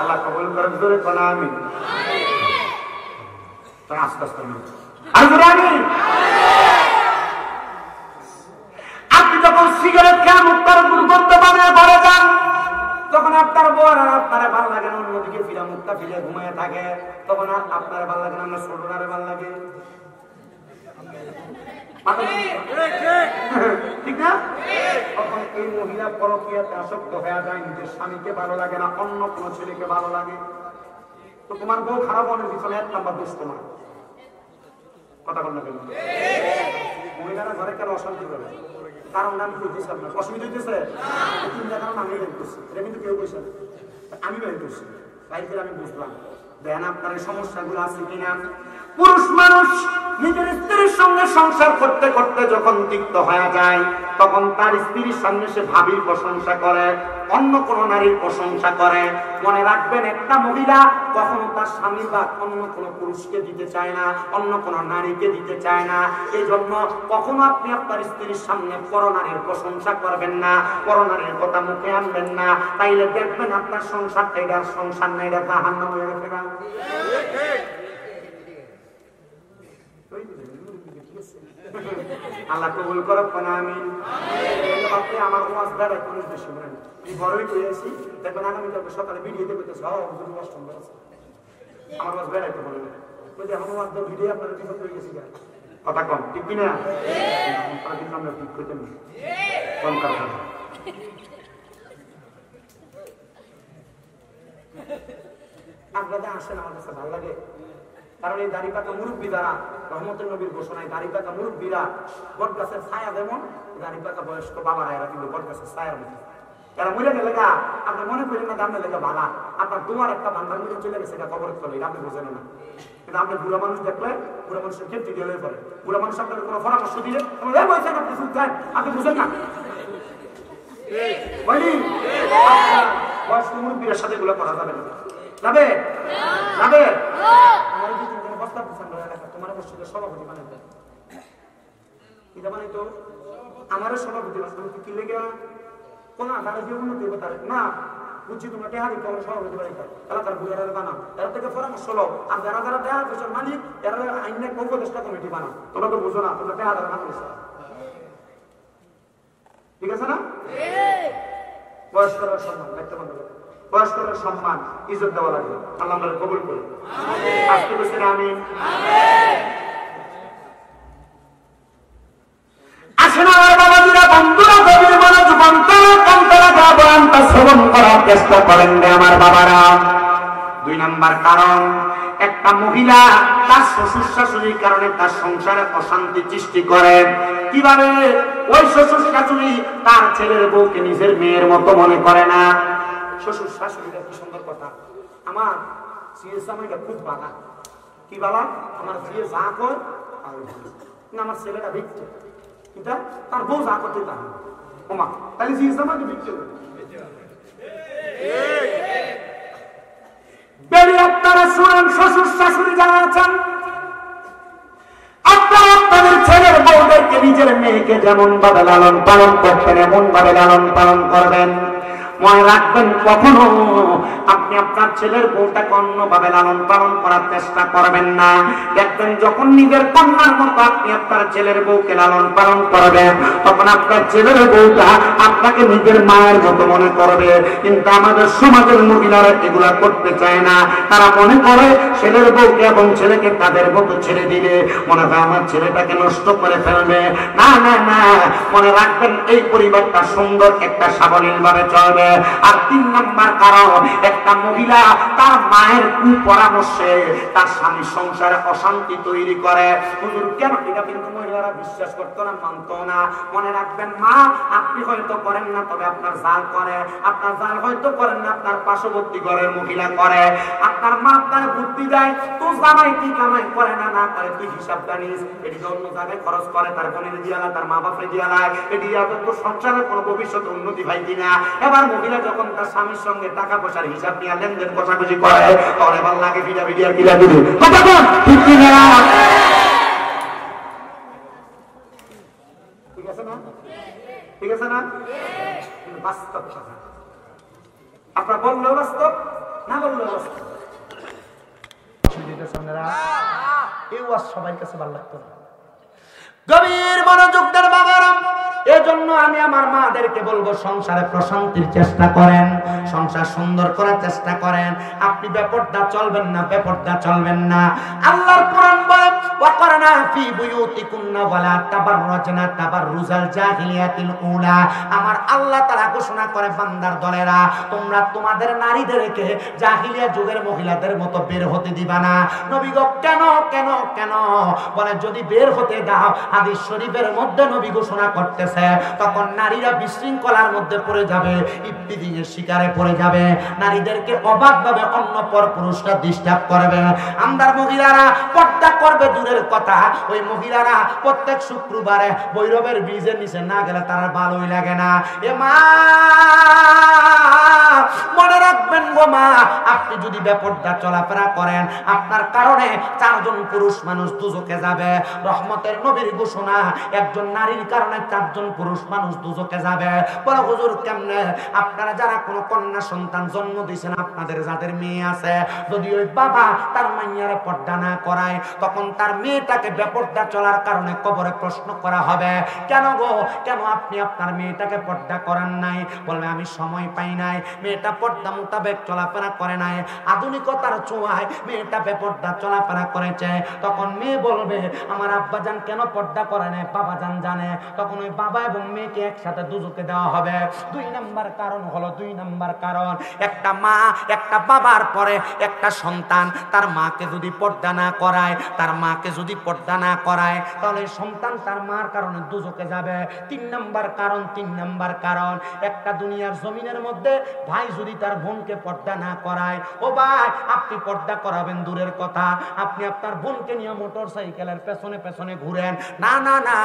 আল্লাহ কবুল করেন, জোরে কোন আমিন। আস্তে আস্তে আপনি যখন সিগারেট খেয়ে মুক্তার দুর্গন্ধ বানিয়ে ঘরে যান, তখন আপনার বর আর আপনার ভালো লাগে না, অন্যদিকে ফিরা মুক্তা ফিরে ঘুমিয়ে থাকে, তখন আর আপনার ভালো লাগে না, আপনার ছোটনারে ভালো লাগে, ঠিক না? তখন এই মহিলা পরকীয়াতে আসক্ত হয়ে যায়, নিজের স্বামীকে ভালো লাগে না, অন্য কোন ছেলেকে ভালো লাগে। তো তোমার বউ খারাপ মনের পিছনে এক নাম্বার দোষ তোমার। কথা বল না কেন? মহিলারা ঘরে কেন অশান্তি করে? কারণ আমি কইতেছি আপনার অসুবিধা হইতেছে তিনটা কারণ আমি বের করছি এটা কিন্তু কেউ কইছে আমি বের করছি তাই করে আমি বুঝলাম দেন আপনার এই সমস্যাগুলো আছে কিনা পুরুষ মানুষ নিজের স্ত্রীর সঙ্গে সংসার করতে করতে যখন তিক্ত হয়ে যায় তখন তার স্ত্রীর সামনে সে ভাবির প্রশংসা করে অন্য কোন নারীর প্রশংসা করে মনে রাখবেন একটা মহিলা কখনো তার স্বামী বা অন্য কোন পুরুষকে দিতে চায় না অন্য কোন নারীকে দিতে চায় না এই জন্য কখনো আপনি আপনার স্ত্রীর সামনে পরনারীর প্রশংসা করবেন না পরনারীর কথা মুখে আনবেন না তাইলে দেখবেন আপনার সংসারটা এটা সংসার না এটা জাহান্নাম হয়ে গেছে না আল্লাহ কবুল করুক না আমিন আপনি আমার ওয়াজ দ্বারা কোনো বেশি বলেন এই বড়ই করেছি দেখবেন আগামীকালকে সকালে ভিডিওতে করতেছে আমার ওয়াজ বেড়াইতে বলেন ওই যে আমার ওয়াজ ভিডিও আপনার বিপদ হয়ে গেছি কথা কম ঠিক কিনা কিন্তু আমরা ঠিক করতে না কম কথা আপনাদের আসেন আমার কাছে ভালো লাগে কারণ এই দাড়ি পাকা মুরব্বী দ্বারা রহমতের নবীর ঘোষণায় দাড়ি পাকা মুরব্বীরা বট গাছের ছায়া যেমন দাড়ি পাকা বয়স্ক বাবারা এরা কিন্তু বট গাছের ছায়ার মতো এরা মরে গেলে গা আপনি মনে করেন না দামে লেগে ভালা আপনার দুয়ার একটা বান্ধার মধ্যে চলে গেছে এটা কবর চলে আপনি বোঝেন না কিন্তু আপনি বুড়া মানুষ দেখলে বুড়া মানুষের ক্ষেত্রে দিয়ে হয়ে পড়ে বুড়া মানুষ আপনার কোনো পরামর্শ দিলে বলছেন আপনি শুনছেন আপনি বুঝেন না বয়স্ক মুরব্বীর সাথে এগুলো করা যাবে না যাবে যাবে তোমার মসজিদের সভাপতি বানাইতে এটা মানে তো আমারও সভাপতি বানাইতে কি লেগে কোন তারা যে উন্নতি হবে তার না বুঝছি তোমরা টেহা দিতে হবে সভাপতি বানাইতে এলাকার বুড়ারা বানাও এরা থেকে পরামর্শ লো আর যারা যারা টেহা দেশের মালিক এরা আইন উপদেষ্টা কমিটি বানাও তোমরা তো বুঝো না তোমরা টেহা দ্বারা মানুষ ঠিক আছে না বয়স্করা সম্মান দেখতে পারবে বয়স্কদের সম্মান ইজ্জত দেওয়া লাগবে আল্লাহ আমাদের কবুল করুন আজকে বলছেন আমিন আসেন আমার বাবাজিরা বন্ধুরা গভীর মনোযোগ অন্তরা গাবানটা শ্রবণ করার চেষ্টা করেন রে আমার বাবারা দুই নাম্বার কারণ একটা মহিলা তার শ্বশুর শাশুড়ির কারণে তার সংসারে অশান্তি সৃষ্টি করে কিভাবে ওই শ্বশুর শাশুড়ি তার ছেলের বউকে নিজের মেয়ের মতো মনে করে না শ্বশুর শাশুড়িটা কি সুন্দর কথা আমার সিএস আমাকে খুব বালা কি বালা আমার সিএস যা কর না আমার ছেলেটা ভিক্ষে কিন্তু তার বউ যা করতে তা ওমা তাহলে সিএস আমাকে ভিক্ষে বেড়ে আপনারা শুনেন শ্বশুর শাশুড়ি যারা আছেন আপনারা আপনাদের ছেলের বউদেরকে নিজের মেয়েকে যেমন ভাবে লালন পালন করতেন এমন ভাবে লালন পালন করবেন মনে রাখবেন কখনো আপনি আপনার ছেলের বউটাকে অন্যভাবে লালন পালন করার চেষ্টা করবেন না দেখবেন যখন নিজের কন্যার মতো আপনি আপনার ছেলের বউকে লালন পালন করবেন তখন আপনার ছেলের বউটা আপনাকে নিজের মায়ের মতো মনে করবে কিন্তু আমাদের সমাজের মহিলারা এগুলা করতে চায় না তারা মনে করে ছেলের বউকে এবং ছেলেকে তাদের মতো ছেড়ে দিলে মনে হয় আমার ছেলেটাকে নষ্ট করে ফেলবে না না না মনে রাখবেন এই পরিবারটা সুন্দর একটা সাবলীল ভাবে চলবে আর তিন নাম্বার কারণ একটা মহিলা তার মায়ের কুপরামর্শে তার স্বামী সংসারে অশান্তি তৈরি করে হুজুর কেন এটা কিন্তু মহিলারা বিশ্বাস করতো না মানতো না মনে রাখবেন মা আপনি হয়তো করেন না তবে আপনার জাল করে আপনার জাল হয়তো করেন না আপনার পার্শ্ববর্তী ঘরের মহিলা করে আপনার মা আপনার বুদ্ধি দেয় তো জামাই কি কামাই করে না না করে তুই হিসাব জানিস এটি অন্য জায়গায় খরচ করে তার বোনের দিয়া না তার মা বাপে দিয়া না এটি তো সংসারের কোনো ভবিষ্যৎ উন্নতি হয় কিনা এবার মহিলা যখন তার স্বামীর সঙ্গে টাকা পয়সার হিসাব নিয়ে লেনদেন কষাকষি করে তখন এবার লাগে ভিডিও ভিডিও কিলা দিবে ঠিক কিনা ঠিক আছে না ঠিক আছে না বাস্তব কথা আপনার বললেও বাস্তব না বললেও বাস্তব এই ওয়াজ সবার কাছে ভালো লাগতো না গভীর মনোযোগ দেন বাবারা এজন্য আমি আমার মাদেরকে বলবো সংসারে প্রশান্তির চেষ্টা করেন সংসার সুন্দর করার চেষ্টা করেন আপনি বেপরদা চলবেন না বেপরদা চলবেন না আল্লাহর কোরআন বলে ওয়াকরনা ফি বুয়ুতিকুন্না ওয়ালা তাবাররাজনা তাবাররুজাল জাহিলিয়াতিল উলা আমার আল্লাহ তাআলা ঘোষণা করে বান্দার দলেরা তোমরা তোমাদের নারীদেরকে জাহিলিয়া যুগের মহিলাদের মতো বের হতে দিবা না নবী গো কেন কেন কেন বলে যদি বের হতে দাও হাদিস শরীফের মধ্যে নবী ঘোষণা করতে করতেছে, তখন নারীরা বিশৃঙ্খলার মধ্যে পড়ে যাবে, ইফতিজিং এর শিকারে পড়ে যাবে, নারীদেরকে অবাধভাবে অন্য পর পুরুষরা ডিস্টার্ব করবে। আমদার মহিলারা পর্দা করবে দূরের কথা, ওই মহিলারা প্রত্যেক শুক্রবারে ভৈরবের ব্রিজের নিচে না গেলে তার ভালোই লাগে না। এ মা, মনে রাখবেন গো মা, আপনি যদি বেপরদা চলাফেরা করেন, আপনার কারণে 4 জন পুরুষ মানুষ দুজকে যাবে। রহমতের নবীর ঘোষণা, একজন নারীর কারণে 4 জন পুরুষ মানুষ দুজকে যাবে। বলে হুজুর কেমনে? আপনারা যারা কোনো কন্যা সন্তান জন্ম দিয়েছেন, আপনাদের যাদের মেয়ে আছে, যদি ওই বাবা তার মাইয়ারে পর্দা না করায়, তখন তার মেয়েটাকে বেপরদা চলার কারণে কবরে প্রশ্ন করা হবে, কেন গো, কেন আপনি আপনার মেয়েটাকে পর্দা করান নাই? বলবে আমি সময় পাই নাই, মেয়েটা পর্দা মোতাবেক চলাফেরা করে নাই, আধুনিকতার ছোঁয়ায় মেয়েটা বেপরদা চলাফেরা করেছে। তখন মেয়ে বলবে আমার আব্বাজান কেন পর্দা করে নাই, বাবাজান জানে। তখন ওই বাবা এবং মেয়েকে একসাথে দুজকে দেওয়া হবে। 2 নাম্বার কারণ হলো, 2 নাম্বার কারণ, একটা মা, একটা বাবার পরে একটা সন্তান তার মাকে যদি পর্দা না করায়, তার মাকে যদি পর্দা না করায়, তাহলে সন্তান তার মার কারণে দুজকে যাবে। 3 নাম্বার কারণ, 3 নাম্বার কারণ, একটা দুনিয়ার জমিনের মধ্যে ভাই যদি তার বোনকে পর্দা না করায়, ও ভাই আপনি পর্দা করাবেন দূরের কথা, আপনি আপনার বোনকে নিয়ে মোটর সাইকেলের পেছনে পেছনে ঘুরেন, না না না,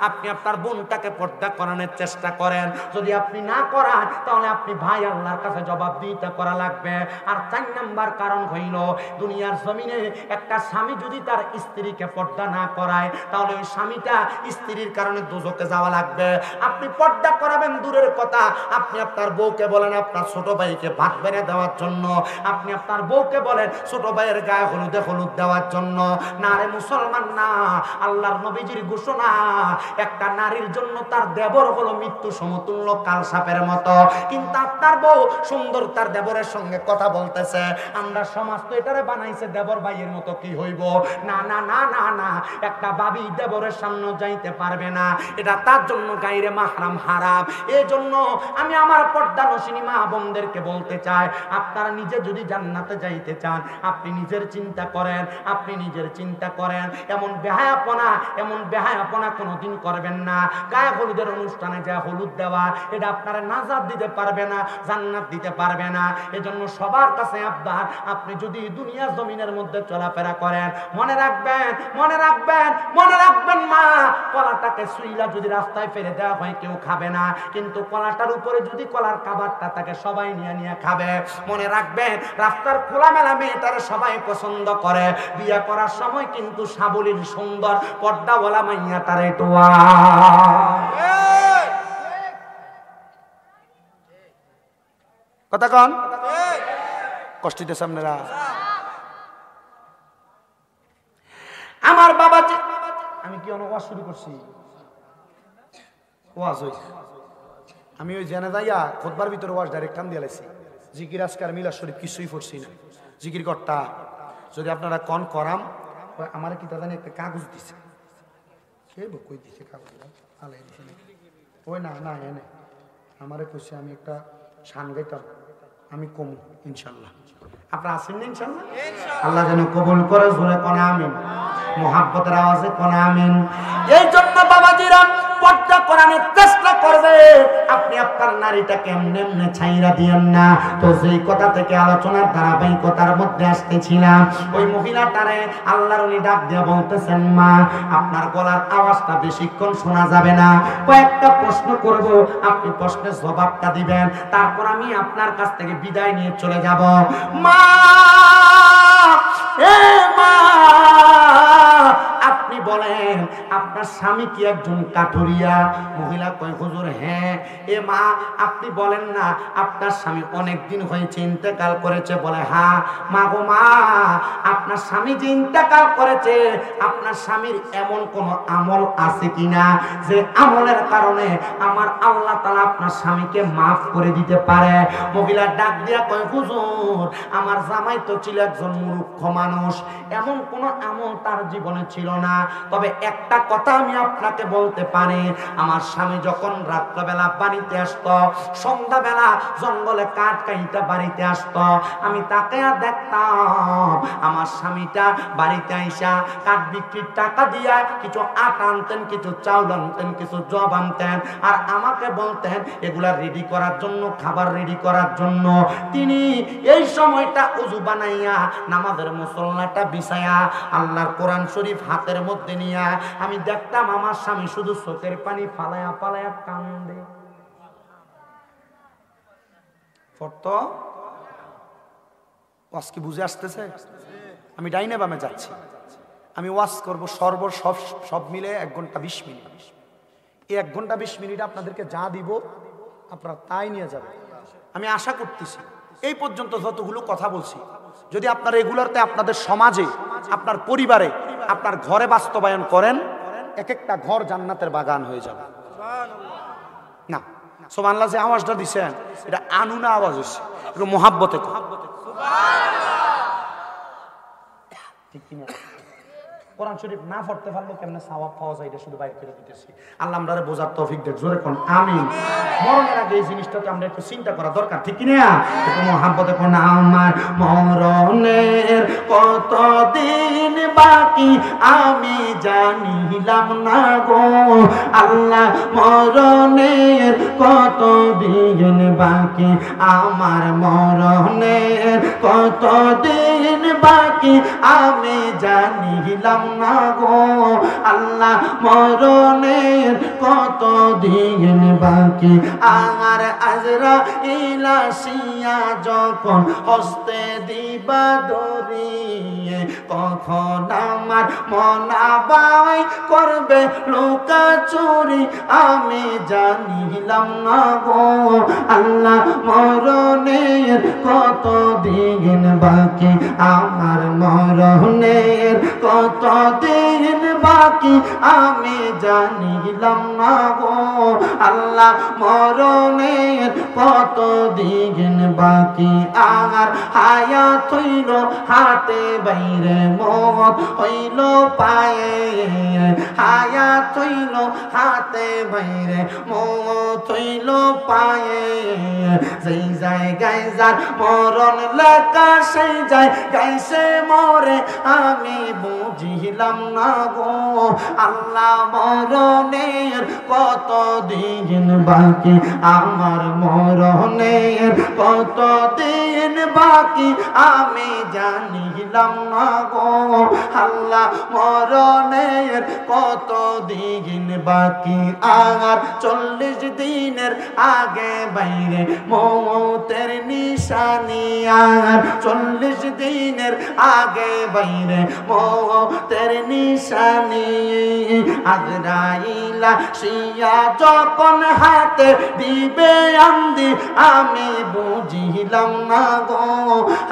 আপনি আপনার বোনটাকে পর্দা করানোর চেষ্টা করেন। যদি আপনি না করান, তাহলে আপনি ভাই আল্লাহর কাছে জবাবদিহিতা করা লাগবে। আর 4 নাম্বার কারণ হইল, দুনিয়ার জমিনে একটা স্বামী যদি তার স্ত্রীকে পর্দা না করায়, তাহলে ওই স্বামীটা স্ত্রীর কারণে দুজকে যাওয়া লাগবে। আপনি পর্দা করাবেন দূরের কথা, আপনি আপনার বউকে বলেন আপনার ছোট ভাইকে ভাত বেড়ে দেওয়ার জন্য, আপনি আপনার বউকে বলেন ছোট ভাইয়ের গায়ে হলুদে হলুদ দেওয়ার জন্য, না রে মুসলমান না। আল্লাহর নবীজির ঘোষণা, একটা নারীর জন্য তার দেবর হলো মৃত্যু সমতুল্য, কাল সাপের মতো। কিন্তু আপনার বউ সুন্দর তার দেবরের সঙ্গে কথা বলতেছে, আমরা সমাজ তো এটারে বানাইছে দেবর ভাইয়ের মতো, কি হইব? না না না না না, একটা বাবি দেবরের সামনে যাইতে পারবে না, এটা তার জন্য গায়রে মাহরাম, হারাম। এই জন্য আমি আমার পর্দানশিনী মা বোনদেরকে বলতে চাই, আপনারা নিজে যদি জান্নাতে যাইতে চান, আপনি নিজের চিন্তা করেন, আপনি নিজের চিন্তা করেন। এমন বেহায়াপনা কোনোদিন করবেন না। গায়ে হলুদের অনুষ্ঠানে যা হলুদ দেওয়া, এটা আপনারা নাজাত দিতে পারবে না, জান্নাত দিতে পারবে না। এজন্য সবার কাছে আবদার, আপনি যদি দুনিয়া জমিনের মধ্যে চলাফেরা করেন, মনে রাখবেন, মনে রাখবেন, মনে রাখবেন মা, কলাটাকে সুইলা যদি রাস্তায় ফেলে দেওয়া হয় কেউ খাবে না, কিন্তু কলাটার উপরে যদি কলার কাবারটা তাকে সবাই নিয়ে নিয়ে খাবে। মনে রাখবেন, রাস্তার খোলামেলা মেয়েটারে সবাই পছন্দ করে, বিয়ে করার সময় কিন্তু সাবলীল সুন্দর পর্দাওয়ালা মাইয়াটারে টোয়া। কথা কন, কষ্ট দিতেছে আপনারা? আমার বাবা, আমি কি অনেক ওয়াজ শুরু করছি? ওয়াজ হইছে, আমি ওই জেনে যাইয়া খুতবার ভিতরে ওয়াজ ডাইরেক্ট টান দিয়ে লাইছি। জিকির আজকার মিলাদ শরীফ কিছুই পড়ছি না, জিকির করতা। যদি আপনারা কন করাম, আমার কি তা জানি একটা কাগজ দিছে, কে কই দিছে কাগজ? আলাই দিছে নাকি? ওই না না, এনে আমারে কইছে আমি একটা শান গাইতাম, আমি কম ইনশাল্লাহ। আপনারা আসেন না ইনশাল্লাহ? আল্লাহ যেন কবুল করে, জোরে কোন আমিন, মোহাব্বতের আওয়াজে কোন আমিন। এই জন্য বাবাজিরা পর্দা করানোর চেষ্টা করবে, আপনি আপনার নারীটাকে এমনি এমনি ছাইরা দিয়েন না। তো যেই কথা থেকে আলোচনার ধারাবাহিকতার মধ্যে আসতেছিলাম, ওই মহিলাটারে আল্লাহর ওলি ডাক দিয়ে বলতেছেন, মা আপনার গলার আওয়াজটা বেশিক্ষণ শোনা যাবে না, কয়েকটা প্রশ্ন করব, আপনি প্রশ্নের জবাবটা দিবেন, তারপর আমি আপনার কাছ থেকে বিদায় নিয়ে চলে যাব। মা, এ মা, আপনি বলেন আপনার স্বামী কি একজন কাঠুরিয়া? মহিলা কয়, হুজুর হ্যাঁ। এ মা, আপনি বলেন না আপনার স্বামী অনেক দিন হয়েছে ইন্তেকাল করেছে? বলে হ্যাঁ। মা গো মা, আপনার স্বামী যে ইন্তেকাল করেছে, আপনার স্বামীর এমন কোন আমল আছে কিনা যে আমলের কারণে আমার আল্লাহ তাআলা আপনার স্বামীকে মাফ করে দিতে পারে? মহিলা ডাক দিয়া কয়, হুজুর আমার জামাই তো ছিল একজন মূর্খ মানুষ, এমন কোন আমল তার জীবনে ছিল না তবে একটা কথা আমি আপনাকে বলতে পারি, আমার স্বামী যখন রাত্রবেলা বাড়িতে আসতো, সন্ধ্যাবেলা জঙ্গলে কাঠ কাইটা বাড়িতে আসতো, আমি তাকে দেখতাম আমার স্বামীটা বাড়িতে আইসা কাঠ বিক্রির টাকা দিয়া কিছু আটা আনতেন, কিছু চাউল আনতেন, কিছু জব আনতেন, আর আমাকে বলতেন এগুলা রেডি করার জন্য, খাবার রেডি করার জন্য। তিনি এই সময়টা উজু বানাইয়া নামাজের মুসল্লাটা বিছায়া আল্লাহর কোরআন শরীফ হাতের মধ্যে নিয়া আমি দেখতাম আমার স্বামী শুধু চোখের পানি ফালায়া ফালায়া কান্দে। ফটো ওয়াজ কি বুঝে আসতেছে? আমি ডাইনে বামে যাচ্ছি, আমি ওয়াজ করবো সব মিলে 1 ঘন্টা 20 মিনিট। এই 1 ঘন্টা 20 মিনিট আপনাদেরকে যা দিব আপনারা তাই নিয়ে যাবেন। আমি আশা করতেছি এই পর্যন্ত যতগুলো কথা বলছি যদি আপনারা রেগুলারতে আপনাদের সমাজে, আপনার পরিবারে, আপনার ঘরে বাস্তবায়ন করেন, এক একটা ঘর জান্নাতের বাগান হয়ে যাবে। না সুবহানাল্লাহ, যে আওয়াজটা দিছেন এটা আনুনা আওয়াজ হচ্ছে, একটু মোহাব্বতে ঠিক কিনা? কোরআন শরীফ না পড়তে পারলো কেমনে সওয়াব পাওয়া যায়, এটা শুধু বাইরে করে দিতেছি। আল্লাহ আমরারে বোঝার তৌফিক দেখ, জোরে কোন আমিন। মরণের আগে এই জিনিসটাকে আমরা একটু চিন্তা করা দরকার, ঠিক কি না? একটু মোহাব্বতে কোন আমার মরণের কতদিন বাকি আমি জানিলাম না গো আল্লাহ, মরণের কতদিন বাকি আমার, মরণের কতদিন বাকি আমি জানিলাম না গো আল্লাহ, মরণের কতদিন বাকি আর আজরাইল আসিয়া যখন হস্তে দিবা ধরিয়ে, কখন আমার মনাবাই করবে লুকা চুরি আমি জানিলাম না গো আল্লাহ, মরণের কতদিন বাকি আমার, মরণের কতদিন বাকি আমি জানিলাম না গো আল্লাহ, মরণের কতদিন বাকি আর হায়াত হইল হাতে বাইরে, মত হইল পায়ে, হায়াত হইল হাতে বাইরে, মত হইল পায়ে, যেই জায়গায় যার মরণ লেখা সেই জায়গায় সে মরে আমি বুঝিলাম না গো আল্লাহ, মরণের কতদিন বাকি আমার, মরণের কতদিন বাকি আমি জানিলাম না গো আল্লাহ, মরণের কতদিন বাকি আর 40 দিনের আগে বাইরে মৌতের নিশানি, আর 40 দিনের আগে বাইরে মৌতের নিশানি, আজরাইল আসিয়া যখন হাতে দিবে আন্দি আমি বুঝিলাম না গো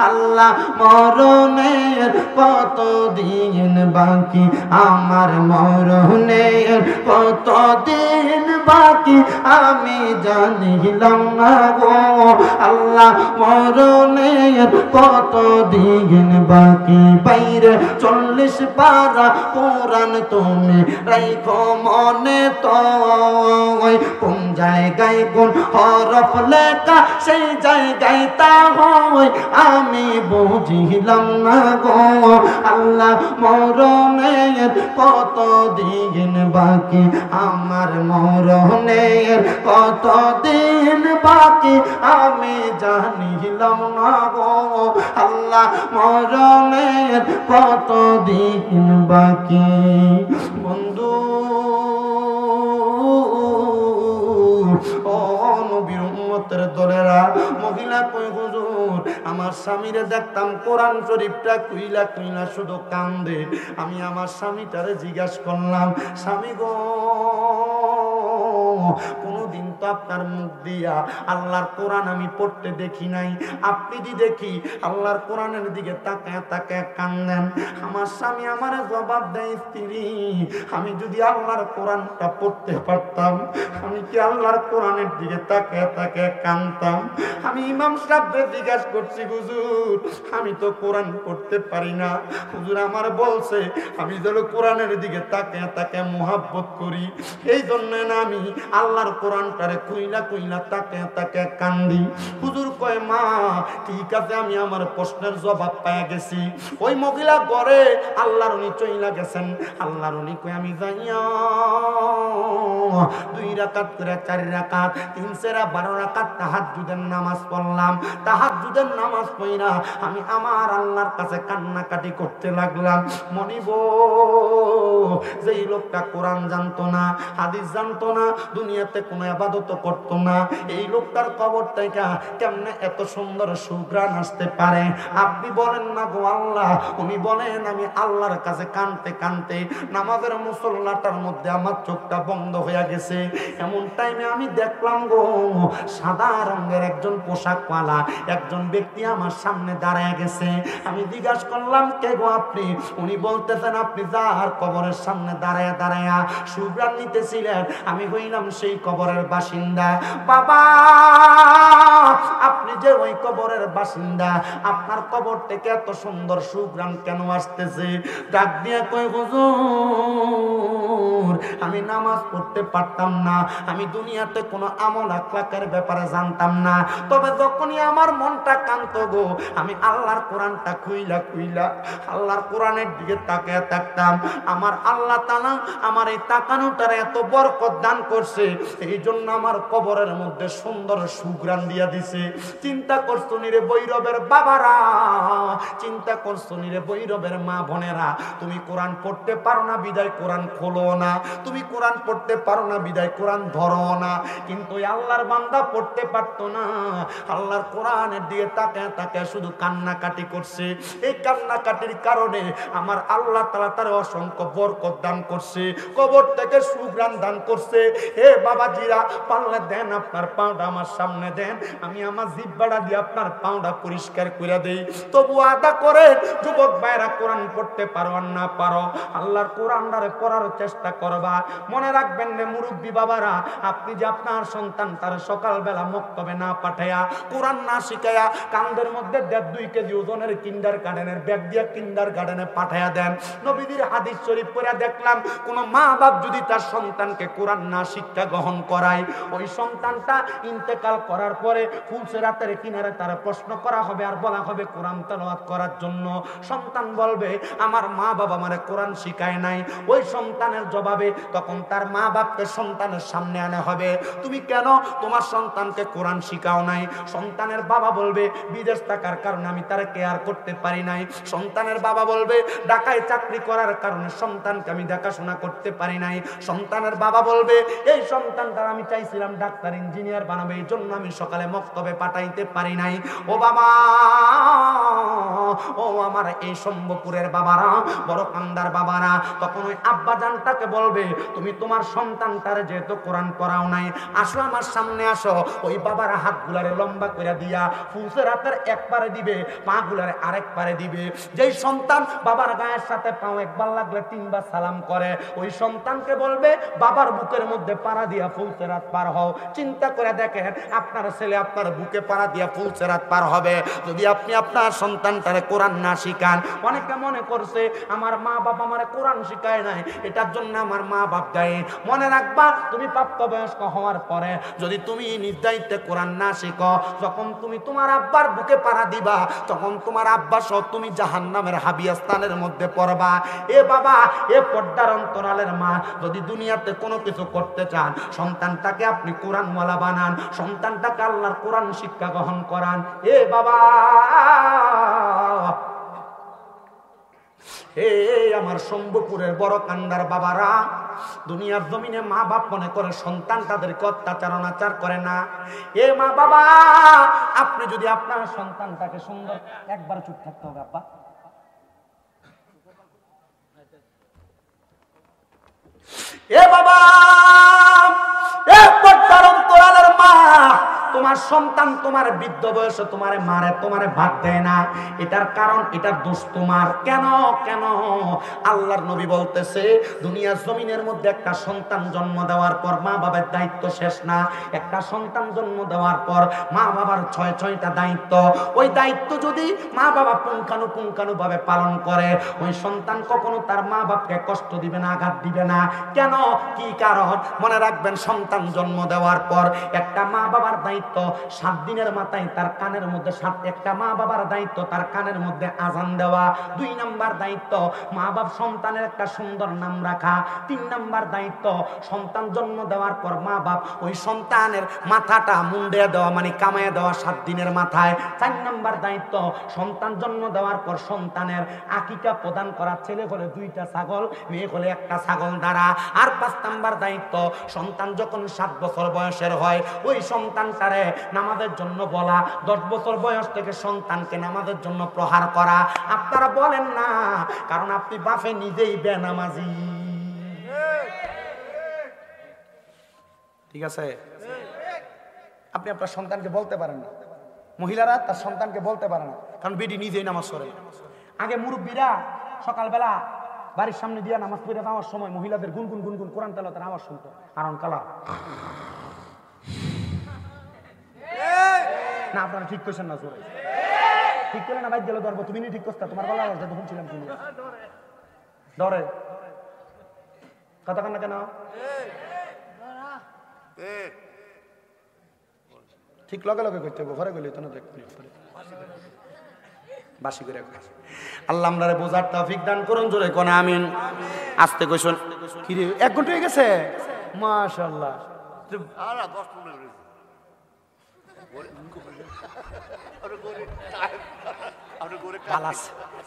আল্লাহ, মরণের কতদিন বাকি আমার, মরণের কতদিন বাকি আমি জানিলাম না গো আল্লাহ, মরণের কতদিন বাকি বাইরে 40 পারা কোরআন তুমি রাইখো মনে, তো কোন জায়গায় কোন হরফ লেখা সেই জায়গায় তা হয় আমি বুঝিলাম না গো আল্লাহ, মরণের কতদিন বাকি আমার, মরণের কতদিন বাকি আমি জানিলাম না গো আল্লাহ, মরণের কতদিন বাকি। বন্ধু ও নবীর উম্মতের দলেরা, মহিলা কই হুজুর আমার স্বামীরে দেখতাম কোরআন শরীফটা কুইলা কুইলা শুধু কান্দে। আমি আমার স্বামীটারে জিজ্ঞাসা করলাম, স্বামী গো কোনদিন তো আপনার মুখ দিয়া আল্লাহর কোরআন আমি পড়তে দেখি নাই। আপনি যদি দেখি আল্লাহর কোরআনের দিকে তাকায় তাকায় কান্দেন। আমার স্বামী আমারে জবাব দেয়, স্ত্রী আমি যদি আল্লাহর কোরআনটা পড়তে পারতাম আমি কি আল্লাহর কোরআনের দিকে তাকায় তাকায় কান্দতাম? আমি ইমাম সাহেবকে জিজ্ঞাসা করছি, হুজুর আমি তো কোরআন পড়তে পারি না। হুজুর আমার বলছে আমি যেন কোরআনের দিকে তাকায় তাকায় মুহাব্বত করি, এই জন্য না আমি আল্লাহর কোরআনটারে কুইলা কুইলা তাকায় তাকায় কান্দি। হুজুর কয়, মা ঠিক আছে আমি আমার প্রশ্নের জবাব পেয়ে গেছি। ওই মহিলা ঘরে আল্লাহর উনি চইলা গেছেন। আল্লাহর উনি কয়, আমি যাইয়া 2 রাকাত করে 4 রাকাত 3 সেরা 12 রাকাত তাহাজ্জুদের নামাজ পড়লাম। তাহাজ্জুদের নামাজ পড়া আমি আমার আল্লাহর কাছে কান্নাকাটি করতে লাগলাম। মনিব যেই লোকটা কোরআন জানতো না, হাদিস জানতো না, দুনিয়াতে কোনো ইবাদত করতো না, এই লোকটার কবর থেকে কেমনে এত সুন্দর সুঘ্রাণ আসতে পারে? আপনি বলেন না গো আল্লাহ। উনি বলেন আমি আল্লাহর কাছে কানতে কানতে নামাজের মুসল্লাটার মধ্যে আমার চোখটা বন্ধ হয়ে গেছে। এমন টাইমে আমি দেখলাম গো সাদা রঙের একজন পোশাকওয়ালা একজন ব্যক্তি আমার সামনে দাঁড়ায় গেছে। আমি জিজ্ঞাসা করলাম, কে গো আপনি? উনি বলতেছেন আপনি যার কবরের সামনে দাঁড়ায় দাঁড়ায় সুঘ্রাণ নিতেছিলেন আমি হইলাম সেই কবরের বাসিন্দা। বাবা আপনি যে ওই কবরের বাসিন্দা, আপনার কবর থেকে এত সুন্দর সুঘ্রাণ কেন আসতেছে? ডাক দিয়ে কয়, হুজুর আমি নামাজ পড়তে পারতাম না, আমি দুনিয়াতে কোনো আমল আখলাকের ব্যাপারে জানতাম না, তবে যখনই আমার মনটা কান্ত গো আমি আল্লাহর কোরআনটা খুইলা খুইলা আল্লাহর কোরআনের দিকে তাকায় থাকতাম। আমার আল্লাহ তাআলা আমার এই তাকানোটারে এত বরকত দান করছে, এই জন্য আমার কবরের মধ্যে সুন্দর সুঘ্রাণ দিয়া দিছে। চিন্তা করছো নি রে বৈরবের বাবারা, চিন্তা করছো নি রে বৈরবের মা বোনেরা, তুমি কোরআন পড়তে পারো না বিদায় কোরআন খোলো না, তুমি কোরআন পড়তে পারো না বিদায় কোরআন ধরো না। কিন্তু আল্লাহর বান্দা পড়তে পারতো না, আল্লাহর কোরআনের দিকে তাকায় তাকায় শুধু কান্নাকাটি করছে। এই কান্নাকাটির কারণে আমার আল্লাহ তাআলা তার অসংখ্য বরকত দান করছে, কবর থেকে সুঘ্রাণ দান করছে। হে বাবাজিরা পারলে দেন আপনার পাওটা আমার সামনে দেন, আমি আমার জিহ্বাটা দিয়ে আপনার পাওটা পরিষ্কার করে দেই। তবু আদা করে যুবক ভাইরা কোরআন পড়তে পারো আর না পারো আল্লাহর কোরআনটারে পড়ার চেষ্টা করবা। মনে রাখবেন রে মুরব্বী বাবারা, আপনি যে আপনার সন্তান তার সকালবেলা মক্তবে না পাঠাইয়া কোরআন না শিখাইয়া কান্দের মধ্যে 1.5-2 কেজি ওজনের কিন্ডার গার্ডেনের ব্যাগ দিয়ে কিন্ডার গার্ডেনে পাঠাইয়া দেন। নবীজির হাদিস শরীফ পড়ে দেখলাম কোন মা বাপ যদি তার সন্তানকে কোরআন না শিক্ষা গ্রহণ করায়, ওই সন্তানটা ইন্তেকাল করার পরে ফুলসেরাতের কিনারে তার প্রশ্ন করা হবে আর বলা হবে কোরআন তেলাওয়াত করার জন্য। সন্তান বলবে আমার মা বাবা আমারে কোরআন শিখায় নাই। ওই সন্তানের জবাবে তখন তার মা বাপকে সন্তানের সামনে আনা হবে, তুমি কেন তোমার সন্তানকে কোরআন শিখাও নাই? সন্তানের বাবা বলবে বিদেশ থাকার কারণে আমি তারে কেয়ার করতে পারি নাই। সন্তানের বাবা বলবে ঢাকায় চাকরি করার কারণে সন্তানকে আমি দেখাশোনা করতে পারি নাই। সন্তানের বাবা বলবে এই সন্তানটা আমি চাইছিলাম ডাক্তার ইঞ্জিনিয়ার বানাবে, এই জন্য আমি সকালে মক্তবে পাঠাইতে পারি নাই। ও বাবা, ও আমার এই সম্ভবপুরের বাবারা, বড় কান্দার বাবারা, তখন ওই আব্বা জানটাকে বলবে তুমি তোমার সন্তানটার যেহেতু কোরআন পড়াও নাই, আসো আমার সামনে আসো। ওই বাবারা হাতগুলারে লম্বা করে দিয়া ফুলসের হাতের এক পারে দিবে, পা গুলারে আরেক পারে দিবে। যেই সন্তান বাবার গায়ের সাথে পাও একবার লাগলে 3 বার সালাম করে, ওই সন্তানকে বলবে বাবার বুকের মধ্যে পাড়া দিয়া ফুলসের হাত পার হও। চিন্তা করে দেখেন আপনার ছেলে আপনার বুকে পাড়া দিয়া ফুলসের হাত পার হবে যদি আপনি আপনার সন্তানটারে কোরআন না শিখান। অনেকে মনে করছে আমার মা বাবা আমারে কোরআন শিখায় নাই, এটার জন্য আমার মা বাপ দায়ী। মনে রাখবা তুমি প্রাপ্তবয়স্ক হওয়ার পরে যদি তুমি নিজ দায়িত্বে কোরআন না শিখো, যখন তুমি তোমার আব্বার বুকে পাড়া দিবা তখন তোমার আব্বা সহ তুমি জাহান্নামের হাবিয়া স্থানের মধ্যে পড়বা। এ বাবা, এ পর্দার অন্তরালের মা, যদি দুনিয়াতে কোনো কিছু করতে চান সন্তানটাকে আপনি কোরআনওয়ালা বানান, সন্তানটাকে আল্লাহর কোরআন শিক্ষা গ্রহণ করান। এ বাবা, হে আমার শম্ভুপুরের বড় কান্দার বাবারা, দুনিয়ার জমিনে মা বাপ মনে করে সন্তান তাদেরকে অত্যাচার অনাচার করে না। এ মা বাবা, আপনি যদি আপনার সন্তানটাকে সুন্দর, একবার চুপ থাকতে হবে আব্বা। এ বাবা, এ পর্দার তোমার সন্তান তোমার বৃদ্ধ বয়সে তোমারে মারে, তোমারে ভাত দেয় না, এটার কারণ, এটার দোষ তোমার। কেন কেন? আল্লাহর নবী বলতেছে দুনিয়ার জমিনের মধ্যে একটা সন্তান জন্ম দেওয়ার পর মা বাবার দায়িত্ব শেষ না। একটা সন্তান জন্ম দেওয়ার পর মা বাবার ছয়টা দায়িত্ব। ওই দায়িত্ব যদি মা বাবা পুঙ্খানু ভাবে পালন করে, ওই সন্তান কখনো তার মা বাপকে কষ্ট দিবে না, আঘাত দিবে না। কেন? কি কারণ? মনে রাখবেন, সন্তান জন্ম দেওয়ার পর একটা মা বাবার দায়িত্ব 7 দিনের মাথায় তার কানের মধ্যে একটা মা বাবার দায়িত্ব তার কানের মধ্যে আজান দেওয়া। 2 নাম্বার দায়িত্ব মা বাপ সন্তানের একটা সুন্দর নাম রাখা। 3 নাম্বার দায়িত্ব সন্তান জন্ম দেওয়ার পর মা বাপ ওই সন্তানের মাথাটা মুন্ডে দেওয়া, মানে কামাইয়া দেওয়া 7 দিনের মাথায়। 4 নাম্বার দায়িত্ব সন্তান জন্ম দেওয়ার পর সন্তানের আকিকা প্রদান করা। ছেলে হলে 2টা ছাগল, মেয়ে হলে 1টা ছাগল দ্বারা। আর 5 নাম্বার দায়িত্ব সন্তান যখন 7 বছর বয়সের হয় ওই সন্তানটারে নামাজের জন্য বলা। 10 বছর বয়স থেকে সন্তানকে নামাজের জন্য প্রহার করা। আপনারা বলেন না, কারণ আপনি বাপে নিজেই বেনামাজি। ঠিক আছে? আপনি আপনার সন্তানকে বলতে পারেন না, মহিলারা তার সন্তানকে বলতে পারে না, কারণ বিডি নিজেই নামাজ পড়ে। আগে মুরব্বীরা সকালবেলা বাড়ির সামনে দিয়া নামাজ পড়ে যাওয়ার সময় মহিলাদের গুনগুন গুনগুন কোরআন তেলাওয়াতের আওয়াজ শুনতো। আরন কালা না, আপনারা ঠিক করছেন না? জোরে ঠিক করলে না বাইক গেলে ধরবো। তুমি ঠিক করতে, তোমার গলা আওয়াজ যখন ছিলাম তুমি ধরে কথা কান্না কেন? ঠিক লগে লগে করতে হবে, ঘরে গেলে তো না দেখবি বাসি করে। আল্লাহ আমরারে বোঝার তৌফিক দান করুন। জোরে কোন আমিন। আস্তে কইছুন। কি রে 1 ঘন্টা হয়ে গেছে? মাশাআল্লাহ।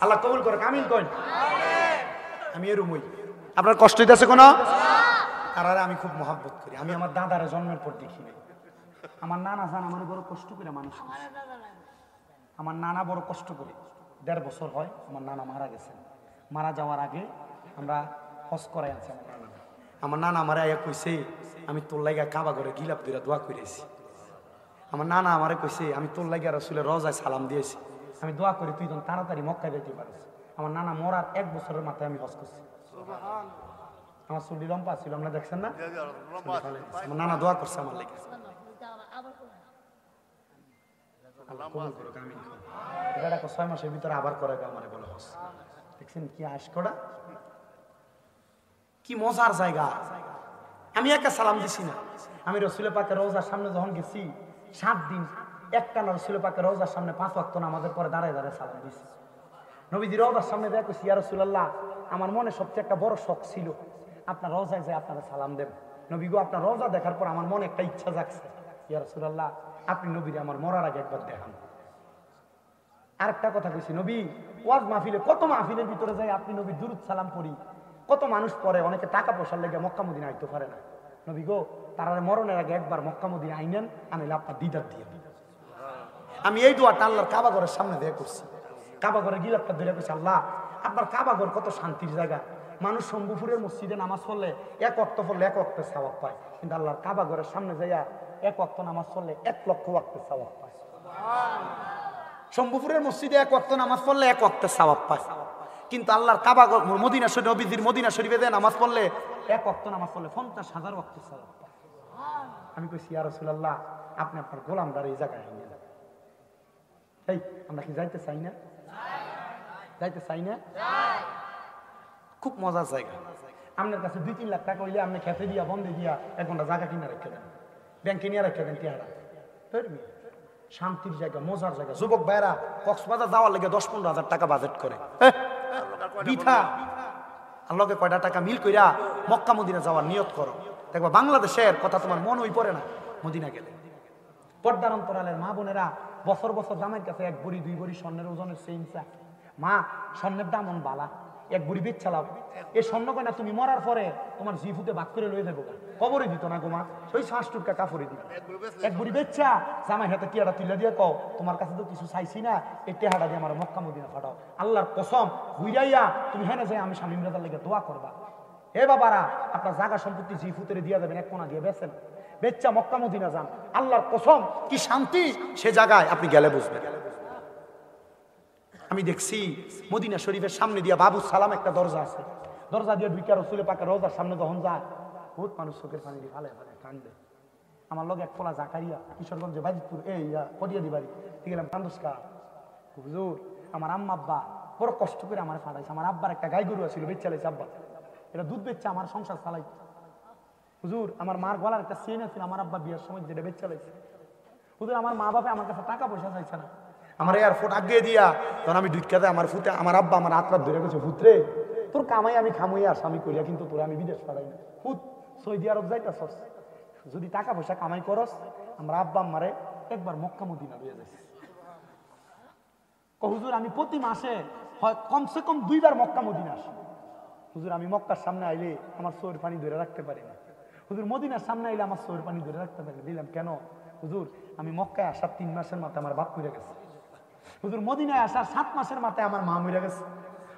আল্লাহ কবুল করে। আমিন কইন। আমি এরুমই। আপনার কষ্ট হইতেছে কোন? আর আমি খুব মহব্বত করি। আমি আমার দাদারে জন্মের পর দেখি নাই। আমার নানা জান আমার বড় কষ্ট করে মানুষ। আমার নানা বড় কষ্ট করে 1.5 বছর হয় আমার নানা মারা গেছেন। মারা যাওয়ার আগে আমরা হজ করাই আছি। আমার নানা আমার আয়া কইছে আমি তোর লাগা কাবা ঘরে গিলাপ দিরা দোয়া করেছি। আমার নানা আমারে কইছে আমি তোর লাগা রাসূলের রওজায় সালাম দিয়েছি, আমি দোয়া করি তুই যেন তাড়াতাড়ি মক্কা যেতে পারিস। আমার নানা মরার 1 বছরের মাথায় আমি হজ করছি। আমার চুলি লম্বা ছিল, আমরা দেখছেন না? আমার নানা দোয়া করছে আমার লেগে। এটা 6 মাসের ভিতরে আবার করে আমারে বলে হস। দেখছেন কি আশকড়া, কি মজার জায়গা। আমি একা সালাম দিছি না, আমি রাসূল পাকের রওজার সামনে যখন গেছি 7 দিন একটানা রাসূল পাকের রওজার সামনে 5 ওয়াক্ত নামাজের পরে দাঁড়ায় দাঁড়ায় সালাম দিছি। নবীজি রওজার সামনে দেখো ইয়া রাসূলুল্লাহ, আমার মনে সবচেয়ে একটা বড় শখ ছিল আপনার রওজায় যে আপনারা সালাম দেব। নবী গো, আপনার রওজা দেখার পর আমার মনে একটা ইচ্ছা জাগছে, ইয়া রাসূলুল্লাহ আপনি নবীরে আমার মরার আগে একবার দেখান। আরেকটা কথা কইছি, নবী ওয়াজ মাহফিলে কত মাহফিলের ভিতরে যাই আপনি নবী দুরূদ সালাম পড়ি, কত মানুষ পড়ে, অনেকে টাকা পয়সার লেগে মক্কা মদিনা আইতে পারে না। নবী গো, তারা মরণের আগে একবার মক্কা মদিনা আইনেন, আনিলে আপনার দিদার দিয়ে। আমি এই দোয়াটা আল্লাহর কাবা ঘরের সামনে দিয়ে করছি। কাবা ঘরে গিলাপটা ধরে কইছি, আল্লাহ আপনার কাবা ঘর কত শান্তির জায়গা। মানুষ শম্ভুপুরের মসজিদে নামাজ পড়লে 1 ওয়াক্ত পড়লে 1 ওয়াক্তের সওয়াব পায়, কিন্তু আল্লাহর কাবা ঘরের সামনে যাইয়া 1 ওয়াক্ত নামাজ পড়লে 1 লক্ষ ওয়াক্তের সওয়াব পায়। শম্ভুপুরের মসজিদে 1 ওয়াক্ত নামাজ পড়লে 1 ওয়াক্তের সওয়াব পায়, কিন্তু আল্লাহর কাবা ঘর মদিনা শরীফ, নবীজির মদিনা শরীফে যে নামাজ পড়লে 1 ওয়াক্ত নামাজ পড়লে 50,000 ওয়াক্তের সওয়াব পায়। আমি কইছি ইয়া রাসূলুল্লাহ আপনি আপনার গোলামদার এই জায়গায় নিয়ে যান। এই আমরা কি যাইতে চাই না? যাইতে চাই না? খুব মজার জায়গা। আপনার কাছে 2-3 লাখ টাকা হইলে আপনি খেতে দিয়া বন্ধে দিয়া 1 ঘন্টা জায়গা কিনে রেখে দেন, ব্যাংকে নিয়ে রেখে দেন টিয়ারা। শান্তির জায়গা, মজার জায়গা। যুবক ভাইরা কক্সবাজার যাওয়ার লেগে 10-15 হাজার টাকা বাজেট করে বিঠা। আল্লাহকে কয়টা টাকা মিল কইরা মক্কা মদিনা যাওয়ার নিয়ত করো, দেখবা বাংলাদেশের কথা তোমার মন হই পড়ে না মদিনা গেলে। পর্দার অন্তরালের মা বোনেরা বছর বছর জামাইয়ের কাছে 1 ভরি 2 ভরি স্বর্ণের ওজনের চেইন চায়। মা স্বর্ণের দাম অন বালা, 1 ভরি বেচ চালাও। এই স্বর্ণ কয়না তুমি মরার পরে তোমার জিফুতে ভাগ করে লয়ে দেবো, কবরে দিত না গোমা, ওই 5 টুকা কাপড়ে দিত। 1 ভরি বেচা জামাই হাতে টিয়াটা তুলে দিয়ে কও তোমার কাছে তো কিছু চাইছি না, এই টেহাটা দিয়ে আমার মক্কা মদিনা পাঠাও। আল্লাহর কসম ঘুরাইয়া তুমি হেনে যাই আমি স্বামী রাজার লেগে দোয়া করবা। হে বাবারা, আপনার জায়গা সম্পত্তি জিফুতে দিয়ে দেবেন, 1 কোনা দিয়ে বেচেন। বেচ্চা মক্কা মদিনা যান, আল্লাহর কসম কি শান্তি সে জায়গায়, আপনি গেলে বুঝবেন। আমি দেখছি মদিনা শরীফের সামনে দিয়া বাবু সালাম একটা দরজা আছে, দরজা দিয়ে ঢুকে রসুলে পাকের রওজার সামনে যখন যায় বহুত মানুষ চোখের পানি দিয়ে ফালে ফালে কান্দে। আমার লগে এক পোলা জাকারিয়া কিশোরগঞ্জে বাজিতপুর এই পটিয়াদি বাড়ি গেলাম, কান্দুস্কা হুজুর আমার আম্মা আব্বা বড় কষ্ট করে আমার ফাটাইছে, আমার আব্বার একটা গাই গরু ছিল বেচ চালাইছে, আব্বা এটা দুধ বেচছে আমার সংসার চালাই। হুজুর আমার মার গলার একটা চেন আছে আমার আব্বা বিয়ের সময় যেটা বেচ চালাইছে। হুজুর আমার মা বাবা আমার কাছে টাকা পয়সা চাইছে না, আমার এয়ারফোর্ট আগে দিয়া তখন আমি ঢুকাতে আমার ফুটে আমার আব্বা আমার হাত ধরে গেছে, ফুতরে তোর কামাই আমি খামুই আর স্বামী করিয়া কিন্তু তোর আমি বিদেশ পাঠাই না, ফুট সৌদি আরব যাইতাছস, যদি টাকা পয়সা কামাই করস আমরা আব্বা আমারে একবার মক্কা মদিনা লইয়া যাইছি। হুজুর আমি প্রতি মাসে হয় কমসে কম 2 বার মক্কা মদিনা আসি। হুজুর আমি মক্কার সামনে আইলে আমার চোখের পানি ধরে রাখতে পারি না। হুজুর মদিনার সামনে আইলে আমার চোখের পানি ধরে রাখতে পারি না। দিলাম কেন? হুজুর আমি মক্কায় আসার 3 মাসের মাথায় আমার বাপ মরে গেছে। হুজুর মদিনায় আসার 7 মাসের মাথায় আমার মা মরে গেছে।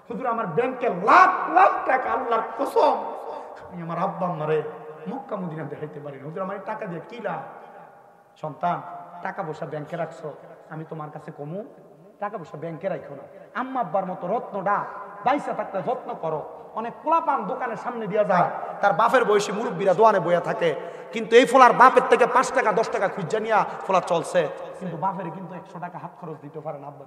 হুজুর আমার ব্যাংকে লাখ লাখ টাকা, আল্লাহর কসম আমি আমার আব্বা আমারে মক্কা মদিনা দেখাইতে পারি না। হুজুর আমার টাকা দিয়ে কি লাভ? সন্তান টাকা পয়সা ব্যাংকে রাখছো, আমি তোমার কাছে কমু টাকা পয়সা ব্যাংকে রাখো না, আম্মা আব্বার মতো রত্নটা বাইসা থাকতে যত্ন করো। অনেক পোলাপান দোকানের সামনে দিয়া যায়, তার বাপের বয়সী মুরব্বীরা দোয়ানে বইয়া থাকে, কিন্তু এই ফোলার বাপের থেকে 5 টাকা 10 টাকা খুঁজা নিয়া ফোলা চলছে, কিন্তু বাপের কিন্তু 100 টাকা হাত খরচ দিতে পারে না আব্বা।